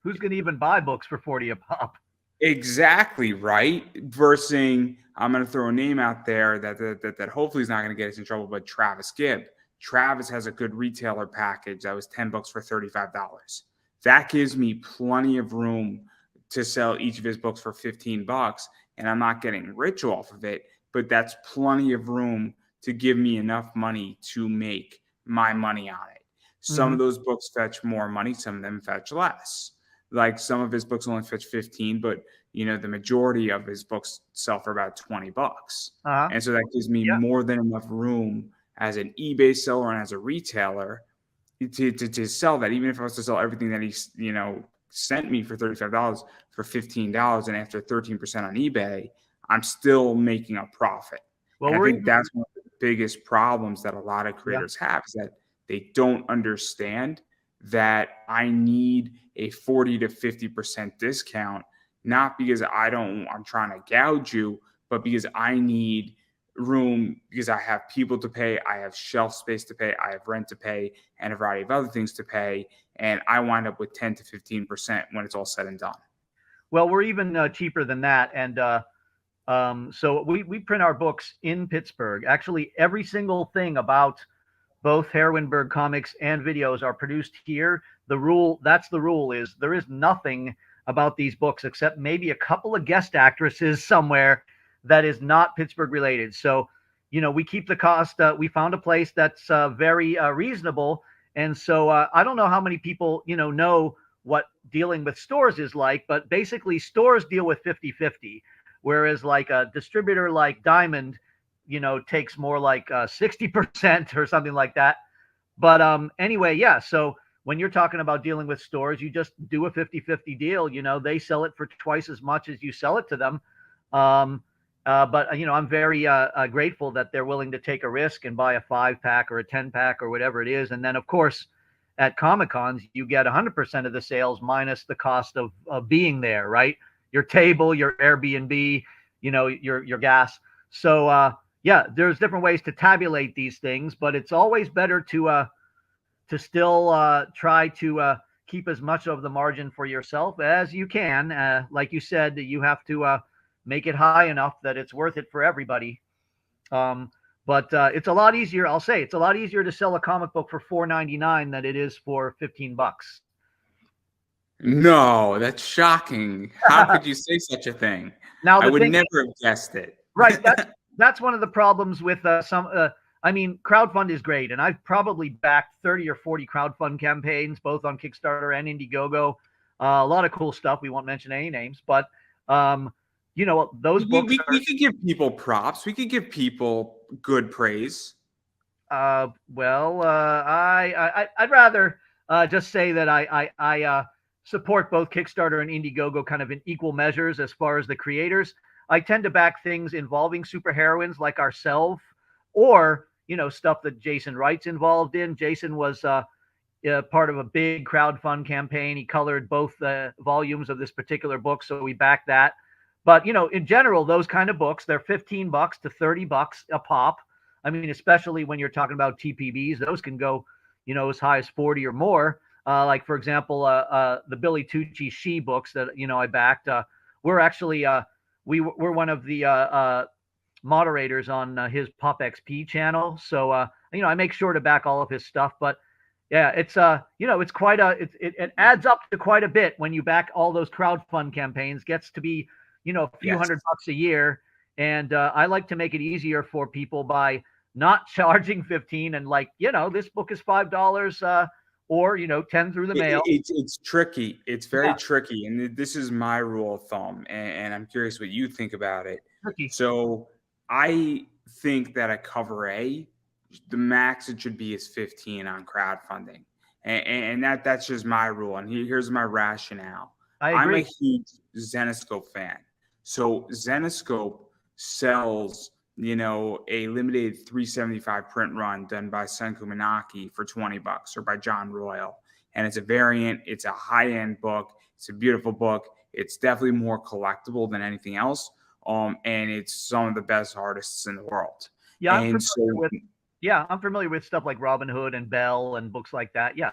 who's going to even buy books for 40 a pop? Exactly, right? Versus, I'm going to throw a name out there that hopefully is not going to get us in trouble, but Travis Gibb. Travis has a good retailer package that was $10 for $35. That gives me plenty of room to sell each of his books for $15, and I'm not getting rich off of it, but that's plenty of room to give me enough money to make my money on it. Some of those books fetch more money, some of them fetch less. Like some of his books only fetch 15, but the majority of his books sell for about $20. And so that gives me more than enough room as an eBay seller and as a retailer to sell that. Even if I was to sell everything that he, sent me for $35 for $15, and after 13% on eBay, I'm still making a profit. Well, I think that's one of the biggest problems that a lot of creators have, is that they don't understand that I need a 40 to 50% discount, not because I'm trying to gouge you, but because I need room, because I have people to pay, I have shelf space to pay, I have rent to pay, and a variety of other things to pay. And I wind up with 10 to 15% when it's all said and done. Well, we're even cheaper than that. And so we print our books in Pittsburgh. Actually, every single thing about both Heroineburgh comics and videos are produced here. The rule is there is nothing about these books except maybe a couple of guest actresses somewhere that is not Pittsburgh related. So, we keep the cost. We found a place that's very reasonable. And so I don't know how many people, know what dealing with stores is like, but basically stores deal with 50-50, whereas like a distributor like Diamond, takes more like 60% or something like that. But anyway, yeah. So when you're talking about dealing with stores, you just do a 50-50 deal. They sell it for twice as much as you sell it to them. But I'm very grateful that they're willing to take a risk and buy a 5-pack or a 10-pack or whatever it is. And then, of course, at Comic-Cons, you get 100% of the sales minus the cost of being there, right? Your table, your Airbnb, your gas. So, yeah, there's different ways to tabulate these things, but it's always better to still try to keep as much of the margin for yourself as you can. Like you said, you have to make it high enough that it's worth it for everybody. But it's a lot easier. I'll say it's a lot easier to sell a comic book for $4.99 than it is for $15. No, that's shocking. How could you say such a thing? Now I the would thing, never have guessed it. right? That's one of the problems with some. I mean, crowdfund is great, and I've probably backed 30 or 40 crowdfund campaigns, both on Kickstarter and Indiegogo. A lot of cool stuff. We won't mention any names, but you know, those books are. We could give people props. We could give people good praise. Well, I'd rather just say that I support both Kickstarter and Indiegogo kind of in equal measures as far as the creators. I tend to back things involving superheroines like ourselves, or you know, stuff that Jason Wright's involved in. Jason was part of a big crowdfund campaign. He colored both volumes of this particular book, so we backed that. But you know, in general, those kind of books, they're $15 to $30 a pop. I mean, especially when you're talking about TPBs, those can go, you know, as high as 40 or more. Like for example, the Billy Tucci She books that you know I backed. We're actually we're one of the moderators on his Pop XP channel, so you know I make sure to back all of his stuff. But yeah, it's you know it's quite a it adds up to quite a bit when you back all those crowdfund campaigns. Gets to be you know a few Yes. $100 a year. And I like to make it easier for people by not charging 15 and like, you know, this book is $5 or, you know, 10 through the mail. It's tricky. It's very Yeah, tricky. And this is my rule of thumb. And I'm curious what you think about it. tricky. So I think that a cover A, the max it should be is 15 on crowdfunding. And that's just my rule. And here's my rationale. I I'm a agree. huge Zenoscope fan. So Zenoscope sells, you know, a limited 375 print run done by Senku Minaki for $20 or by John Royal. And it's a variant, it's a high-end book, it's a beautiful book. It's definitely more collectible than anything else. And it's some of the best artists in the world. Yeah, And so I'm familiar with stuff like Robin Hood and Bell and books like that. Yeah.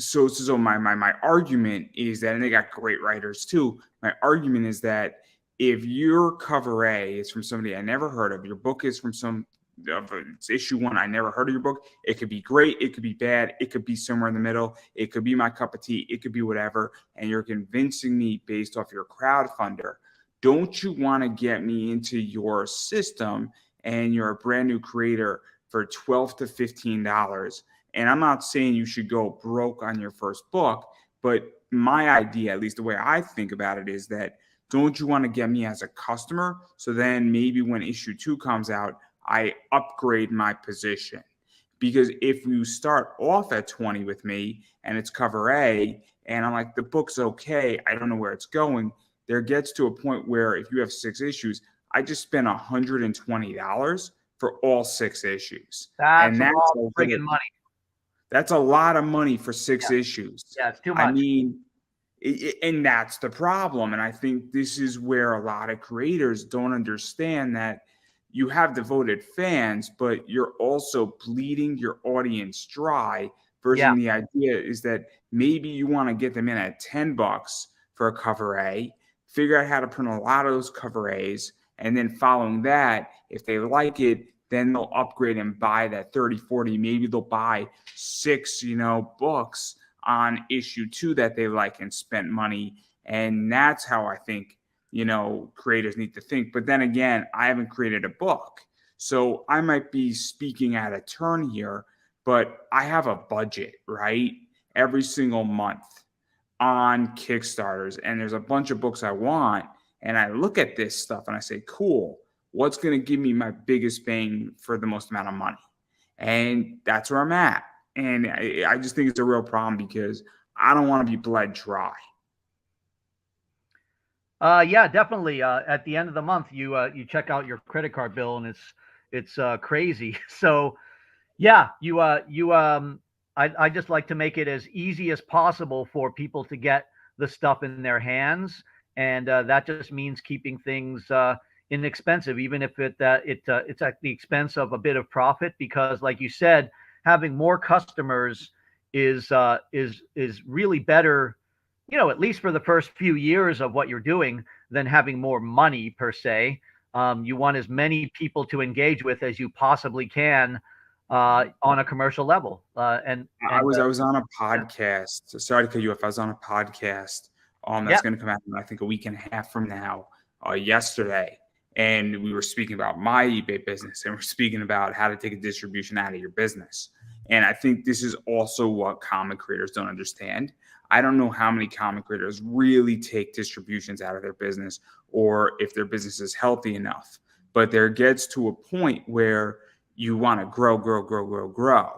so my argument is that, and they got great writers too. My argument is that if your cover A is from somebody I never heard of, your book is from it's issue one, I never heard of your book. It could be great, it could be bad, it could be somewhere in the middle, it could be my cup of tea, it could be whatever. And you're convincing me based off your crowdfunder. Don't you want to get me into your system and you're a brand new creator for $12 to $15? And I'm not saying you should go broke on your first book, but my idea, at least the way I think about it, is that don't you want to get me as a customer? So then maybe when issue two comes out, I upgrade my position. Because if you start off at 20 with me and it's cover A, and I'm like, the book's okay, I don't know where it's going, there gets to a point where if you have 6 issues, I just spent $120 for all 6 issues. That's And a that's lot a of friggin' money. that's a lot of money for 6 issues. Yeah, it's too I much. mean, and that's the problem. And I think this is where a lot of creators don't understand that you have devoted fans, but you're also bleeding your audience dry. Versus Yeah. the idea is that maybe you want to get them in at $10 for a cover A, figure out how to print a lot of those cover A's, and then following that, if they like it, then they'll upgrade and buy that 30, 40. Maybe they'll buy 6, you know, books on issue 2 that they like and spent money. And that's how I think, you know, creators need to think. But then again, I haven't created a book. So I might be speaking out of turn here, but I have a budget, right? Every single month on Kickstarters. And there's a bunch of books I want. And I look at this stuff and I say, cool, what's going to give me my biggest bang for the most amount of money? And that's where I'm at. And I just think it's a real problem because I don't want to be bled dry. Yeah, definitely. At the end of the month, you check out your credit card bill and it's crazy. So yeah, I just like to make it as easy as possible for people to get the stuff in their hands, and that just means keeping things inexpensive, even if it's at the expense of a bit of profit. Because, like you said, having more customers is really better, you know, at least for the first few years of what you're doing, than having more money per se. You want as many people to engage with as you possibly can. on a commercial level. I was on a podcast. Sorry to cut you off. I was on a podcast Yeah, that's going to come out in, I think, a week and a half from now, yesterday. And we were speaking about my eBay business, and we're speaking about how to take a distribution out of your business. And I think this is also what comic creators don't understand. I don't know how many comic creators really take distributions out of their business, or if their business is healthy enough. But there gets to a point where you want to grow, grow, grow, grow, grow.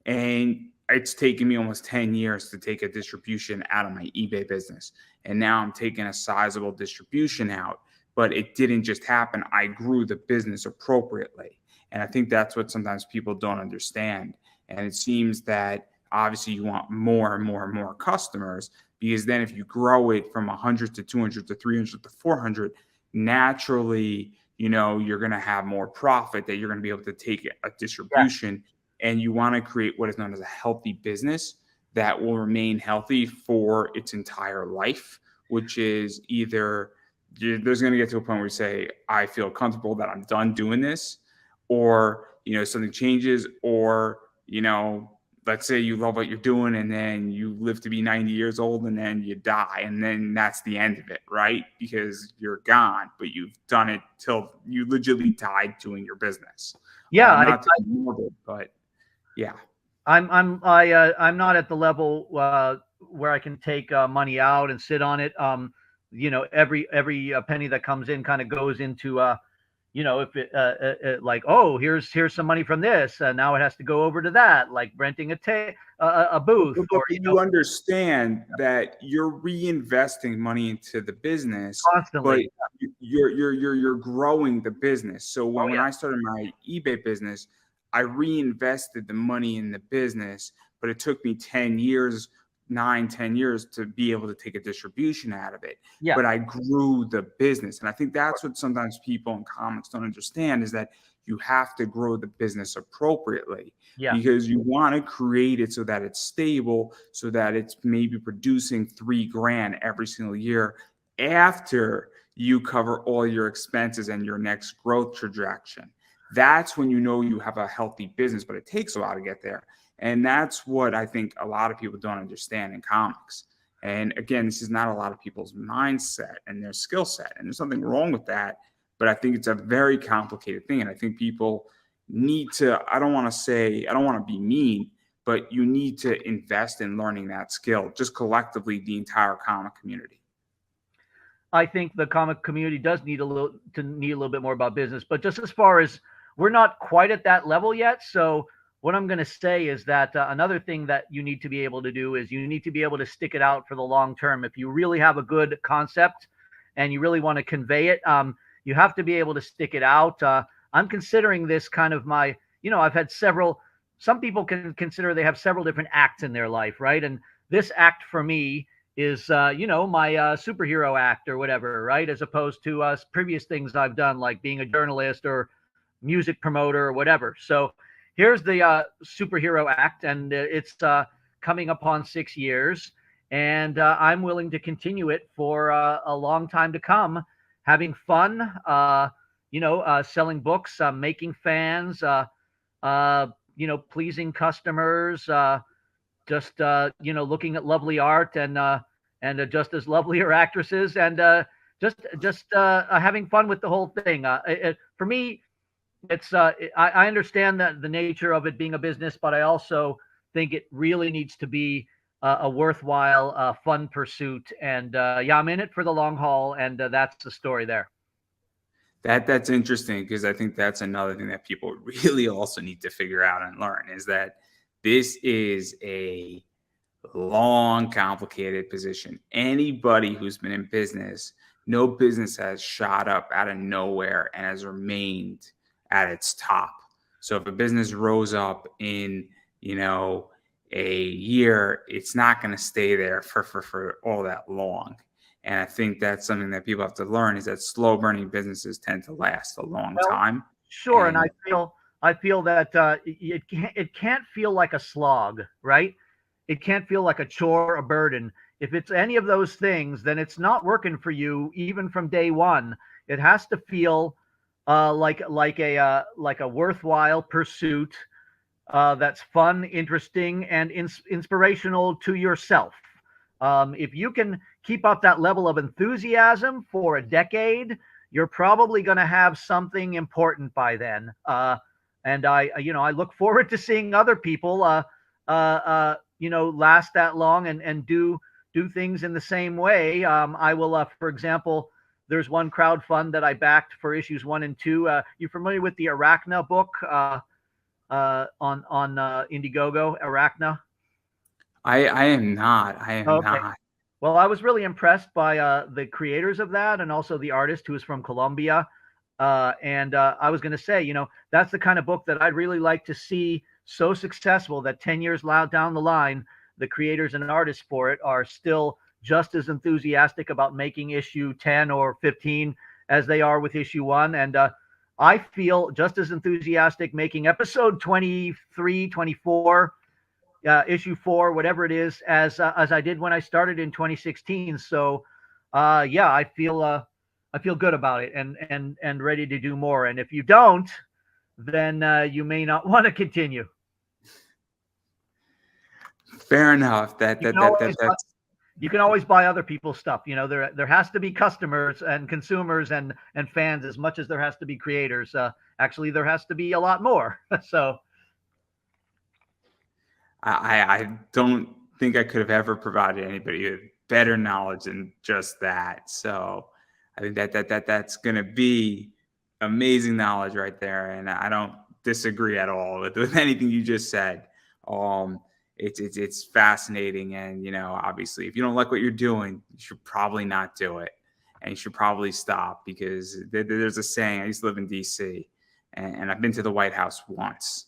And it's taken me almost 10 years to take a distribution out of my eBay business. And now I'm taking a sizable distribution out, but it didn't just happen. I grew the business appropriately. And I think that's what sometimes people don't understand. And it seems that obviously you want more and more and more customers, because then if you grow it from 100 to 200 to 300 to 400, naturally, you're going to have more profit that you're going to be able to take a yeah, distribution. And you want to create what is known as a healthy business that will remain healthy for its entire life, which is either there's going to get to a point where you say, I feel comfortable that I'm done doing this, or, something changes, or, let's say you love what you're doing and then you live to be 90 years old and then you die, and then that's the end of it, right? Because you're gone, but you've done it till you legitimately died doing your business. yeah. Not to be morbid, but yeah. I'm not at the level where I can take money out and sit on it. Every penny that comes in kind of goes into if it like, oh, here's some money from this, now it has to go over to that, like renting a booth, But or you understand that you're reinvesting money into the business, but constantly. you're growing the business. So Oh when yeah, I started my eBay business, I reinvested the money in the business, but it took me 10 years, 9, 10 years to be able to take a distribution out of it. yeah, But I grew the business. And I think that's what sometimes people in comics don't understand, is that you have to grow the business appropriately, yeah. because you want to create it so that it's stable, so that it's maybe producing 3 grand every single year after you cover all your expenses and your next growth trajectory. That's when you have a healthy business, but it takes a while to get there. And that's what I think a lot of people don't understand in comics. And again, this is not a lot of people's mindset and their skill set. And there's nothing wrong with that. But I think it's a very complicated thing. And I think people need to, I don't want to be mean, but you need to invest in learning that skill, just collectively, the entire comic community. I think the comic community does need a little bit more about business, but just as far as we're not quite at that level yet. So what I'm going to say is that another thing that you need to be able to do is you need to be able to stick it out for the long term. If you really have a good concept and you really want to convey it, you have to be able to stick it out. I'm considering this kind of I've had some people can consider they have several different acts in their life, right? And this act for me is, my superhero act or whatever, right? As opposed to previous things I've done, like being a journalist or music promoter or whatever. So here's the superhero act, and it's coming upon 6 years, and I'm willing to continue it for a long time to come, having fun, selling books, making fans, pleasing customers, just looking at lovely art, and just as lovelier actresses, and just having fun with the whole thing. For me, it's I understand that the nature of it being a business, but I also think it really needs to be a worthwhile, fun pursuit. And I'm in it for the long haul, and that's the story there. That's interesting, because I think that's another thing that people really also need to figure out and learn, is that this is a long, complicated position. Anybody who's been in business, no business has shot up out of nowhere and has remained at its top. So if a business rose up in, a year, it's not going to stay there for all that long. And I think that's something that people have to learn, is that slow burning businesses tend to last a long Well, time. sure, and And I feel that it can't feel like a slog, right? It can't feel like a chore, a burden. If it's any of those things, then it's not working for you even from day one. It has to feel like a worthwhile pursuit, that's fun, interesting, and inspirational to yourself. If you can keep up that level of enthusiasm for a decade, you're probably going to have something important by then. And I look forward to seeing other people, last that long and do things in the same way. I will, for example, there's one crowdfund that I backed for issues 1 and 2. You familiar with the Arachna book on Indiegogo? Arachna. I am not. I am Okay. not. Well, I was really impressed by the creators of that, and also the artist who is from Colombia. And I was going to say, that's the kind of book that I'd really like to see so successful that 10 years down the line, the creators and artists for it are still just as enthusiastic about making issue 10 or 15 as they are with issue 1. And I feel just as enthusiastic making episode 23, 24, issue 4, whatever it is, as I did when I started in 2016. So, yeah, I feel good about it and ready to do more. And if you don't, then you may not want to continue. Fair enough. You can always buy other people's stuff. There has to be customers and consumers and fans as much as there has to be creators. Actually, there has to be a lot more. So. I don't think I could have ever provided anybody with better knowledge than just that. So I think that's going to be amazing knowledge right there, and I don't disagree at all with anything you just said. It's fascinating, and obviously, if you don't like what you're doing, you should probably not do it, and you should probably stop, because there's a saying. I used to live in DC, and I've been to the White House once.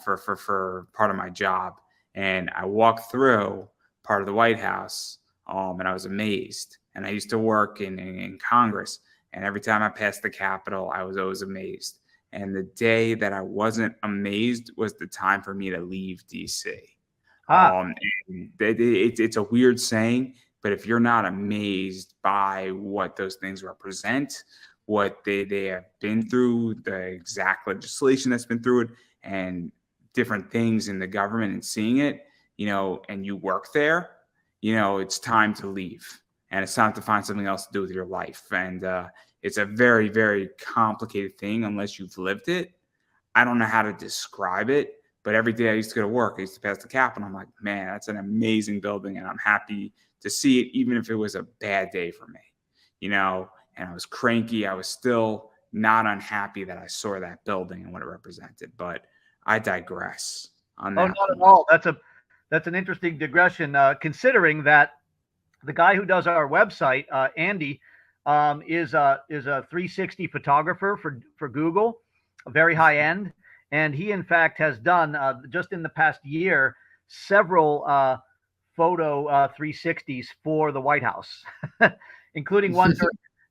For part of my job, and I walked through part of the White House, and I was amazed. And I used to work in Congress, and every time I passed the Capitol, I was always amazed. And the day that I wasn't amazed was the time for me to leave DC. It's a weird saying, but if you're not amazed by what those things represent, what they have been through, the exact legislation that's been through it, and different things in the government, and seeing it, and you work there, it's time to leave, and it's time to find something else to do with your life. And it's a very, very complicated thing unless you've lived it. I don't know how to describe it, but every day I used to go to work, I used to pass the Cap, and I'm like, man, that's an amazing building, and I'm happy to see it, even if it was a bad day for me, and I was cranky. I was still not unhappy that I saw that building and what it represented. But I digress on that. Oh, not at all. That's an interesting digression, considering that the guy who does our website, Andy, is a 360 photographer for Google, very high end, and he in fact has done just in the past year several photo 360s for the White House, including one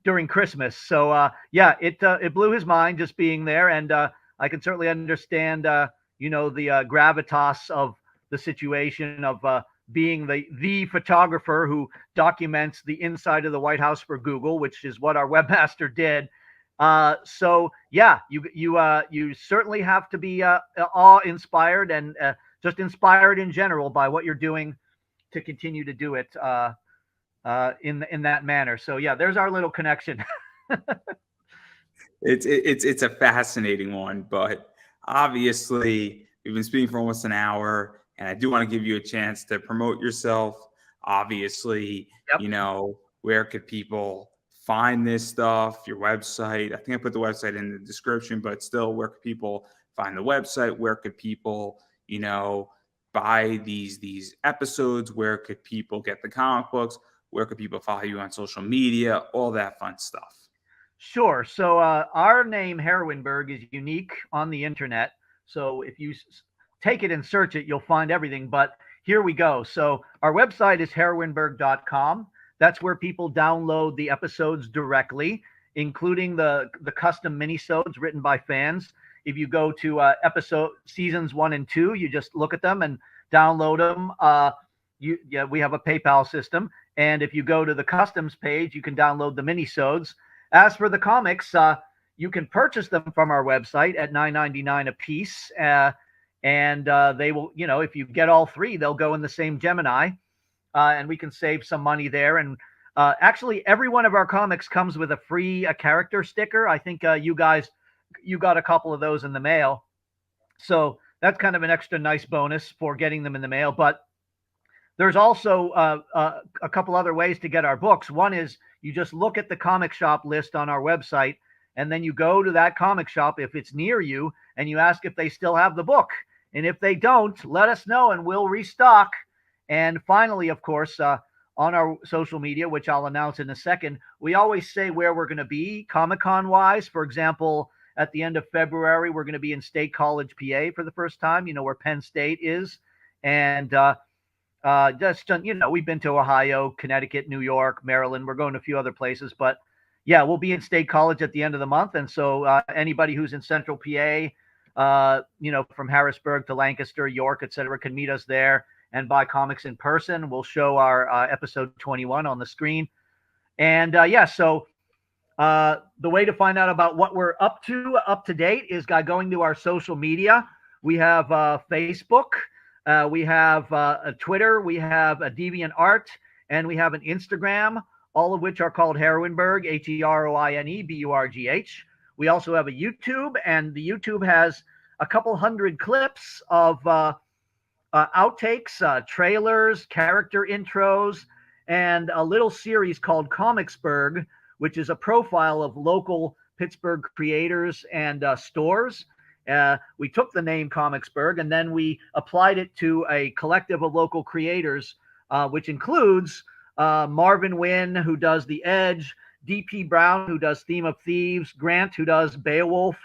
during Christmas. So yeah, it blew his mind just being there, and I can certainly understand the gravitas of the situation of being the photographer who documents the inside of the White House for Google, which is what our webmaster did. So yeah, you certainly have to be awe-inspired and just inspired in general by what you're doing to continue to do it in that manner. So yeah, there's our little connection. It's a fascinating one, but obviously we've been speaking for almost an hour, and I do want to give you a chance to promote yourself. Obviously, Yep. Where could people find this stuff? Your website. I think I put the website in the description, but still, where could people find the website? Where could people, buy these episodes? Where could people get the comic books? Where could people follow you on social media? All that fun stuff. Sure. So our name, Heroineburgh, is unique on the internet. So if you take it and search it, you'll find everything. But here we go. So our website is heroineburgh.com. That's where people download the episodes directly, including the custom minisodes written by fans. If you go to episode seasons 1 and 2, you just look at them and download them. We have a PayPal system. And if you go to the customs page, you can download the minisodes. As for the comics, you can purchase them from our website at $9.99 a piece. and they will, if you get all three, they'll go in the same Gemini, and we can save some money there. And actually, every one of our comics comes with a free character sticker. I think you got a couple of those in the mail, so that's kind of an extra nice bonus for getting them in the mail. But there's also a couple other ways to get our books. One is you just look at the comic shop list on our website, and then you go to that comic shop if it's near you, and you ask if they still have the book. And if they don't, let us know and we'll restock. And finally, of course, on our social media, which I'll announce in a second, we always say where we're going to be Comic-Con wise. For example, at the end of February, we're going to be in State College, PA for the first time, where Penn State is. And we've been to Ohio, Connecticut, New York, Maryland. We're going to a few other places, but yeah, we'll be in State College at the end of the month. And so anybody who's in Central PA, from Harrisburg to Lancaster, York, etc., can meet us there and buy comics in person. We'll show our episode 21 on the screen. And so the way to find out about what we're up to date is by going to our social media. We have Facebook. We have a Twitter, we have a DeviantArt, and we have an Instagram, all of which are called Heroineburgh, Heroineburgh. We also have a YouTube, and the YouTube has a couple hundred clips of outtakes, trailers, character intros, and a little series called Comicsburgh, which is a profile of local Pittsburgh creators and stores. We took the name Comicsburgh and then we applied it to a collective of local creators, which includes Marvin Wynn, who does The Edge, D.P. Brown, who does Theme of Thieves, Grant, who does Beowulf,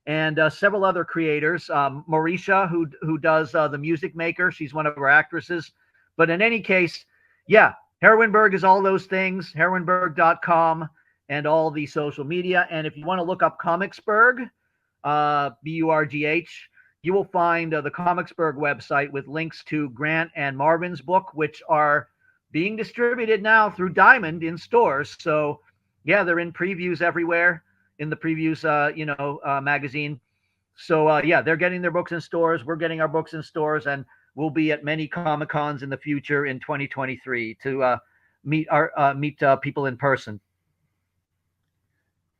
and several other creators. Mauricia, who does The Music Maker. She's one of our actresses. But in any case, yeah, Heroineburgh is all those things, heroineburgh.com and all the social media. And if you want to look up Comicsburgh, Burgh, you will find the Comicsburgh website with links to Grant and Marvin's book, which are being distributed now through Diamond in stores. So yeah, they're in previews everywhere in the previews, magazine. So yeah, they're getting their books in stores. We're getting our books in stores, and we'll be at many Comic-Cons in the future in 2023 to meet people in person.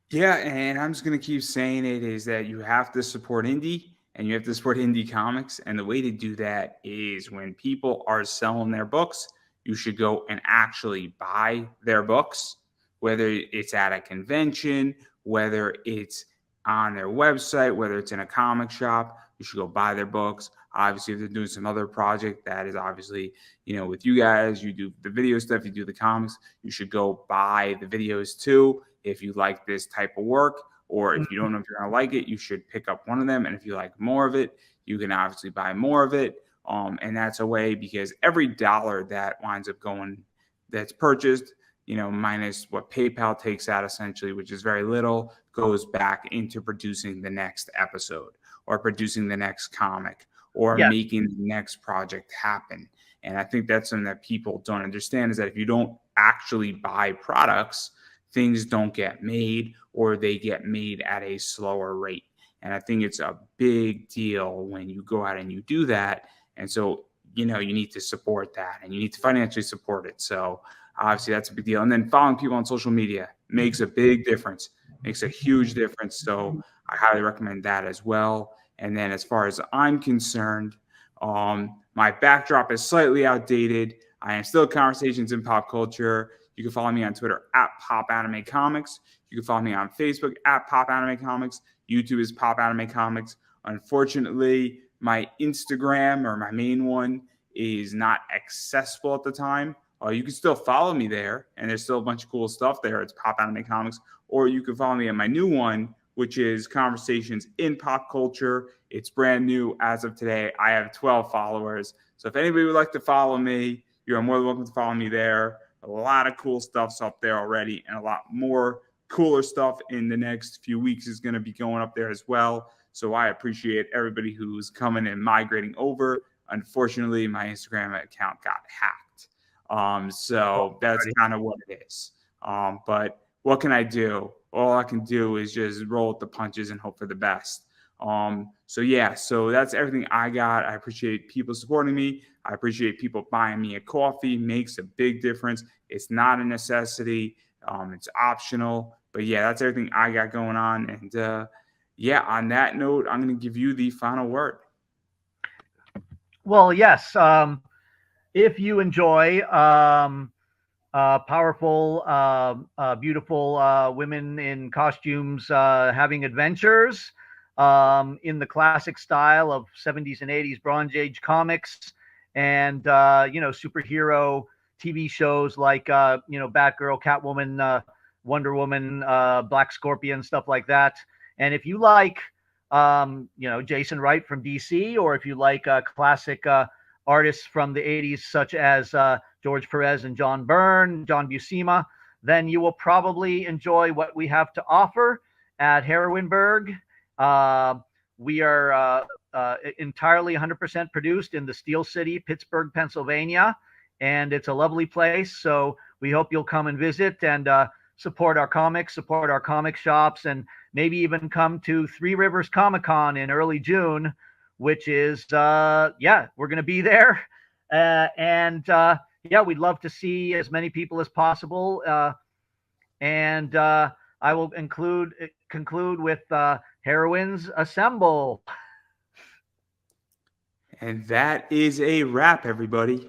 Yeah, and I'm just going to keep saying it is that you have to support indie and you have to support indie comics. And the way to do that is when people are selling their books, you should go and actually buy their books, whether it's at a convention, whether it's on their website, whether it's in a comic shop. You should go buy their books. Obviously, if they're doing some other project that is obviously, with you guys, you do the video stuff, you do the comics, you should go buy the videos too. If you like this type of work, or if you don't know if you're going to like it, you should pick up one of them. And if you like more of it, you can obviously buy more of it. And that's a way, because every dollar that winds up going, that's purchased, minus what PayPal takes out essentially, which is very little, goes back into producing the next episode or producing the next comic or making the next project happen. And I think that's something that people don't understand, is that if you don't actually buy products, things don't get made, or they get made at a slower rate. And I think it's a big deal when you go out and you do that. And so, you need to support that and you need to financially support it. So obviously that's a big deal. And then following people on social media makes a big difference, makes a huge difference. So I highly recommend that as well. And then as far as I'm concerned, my backdrop is slightly outdated. I am still Conversations in Pop Culture. You can follow me on Twitter at Pop Anime Comics. You can follow me on Facebook at Pop Anime Comics. YouTube is Pop Anime Comics. Unfortunately, my Instagram, or my main one, is not accessible at the time. You can still follow me there, and there's still a bunch of cool stuff there. It's Pop Anime Comics. Or you can follow me on my new one, which is Conversations in Pop Culture. It's brand new as of today. I have 12 followers. So if anybody would like to follow me, you're more than welcome to follow me there. A lot of cool stuff's up there already, and a lot more cooler stuff in the next few weeks is going to be going up there as well. So I appreciate everybody who's coming and migrating over. Unfortunately, my Instagram account got hacked. So that's kind of what it is. But what can I do? All I can do is just roll with the punches and hope for the best. So yeah, so that's everything I got. I appreciate people supporting me. I appreciate people buying me a coffee. Makes a big difference. It's not a necessity. It's optional. But yeah, that's everything I got going on. And yeah, on that note, I'm going to give you the final word. Well, yes. If you enjoy powerful, beautiful women in costumes having adventures in the classic style of 70s and 80s Bronze Age comics, and superhero TV shows like Batgirl, Catwoman, Wonder Woman, Black Scorpion, stuff like that. And if you like Jason Wright from DC, or if you like classic artists from the 80s such as George Perez and John Byrne, John Buscema, then you will probably enjoy what we have to offer at Heroineburgh. We are entirely 100% produced in the Steel City, Pittsburgh, Pennsylvania, and it's a lovely place. So we hope you'll come and visit and support our comics, support our comic shops, and maybe even come to Three Rivers Comic Con in early June, which is, we're going to be there. We'd love to see as many people as possible. I will conclude with Heroines Assemble. And that is a wrap, everybody.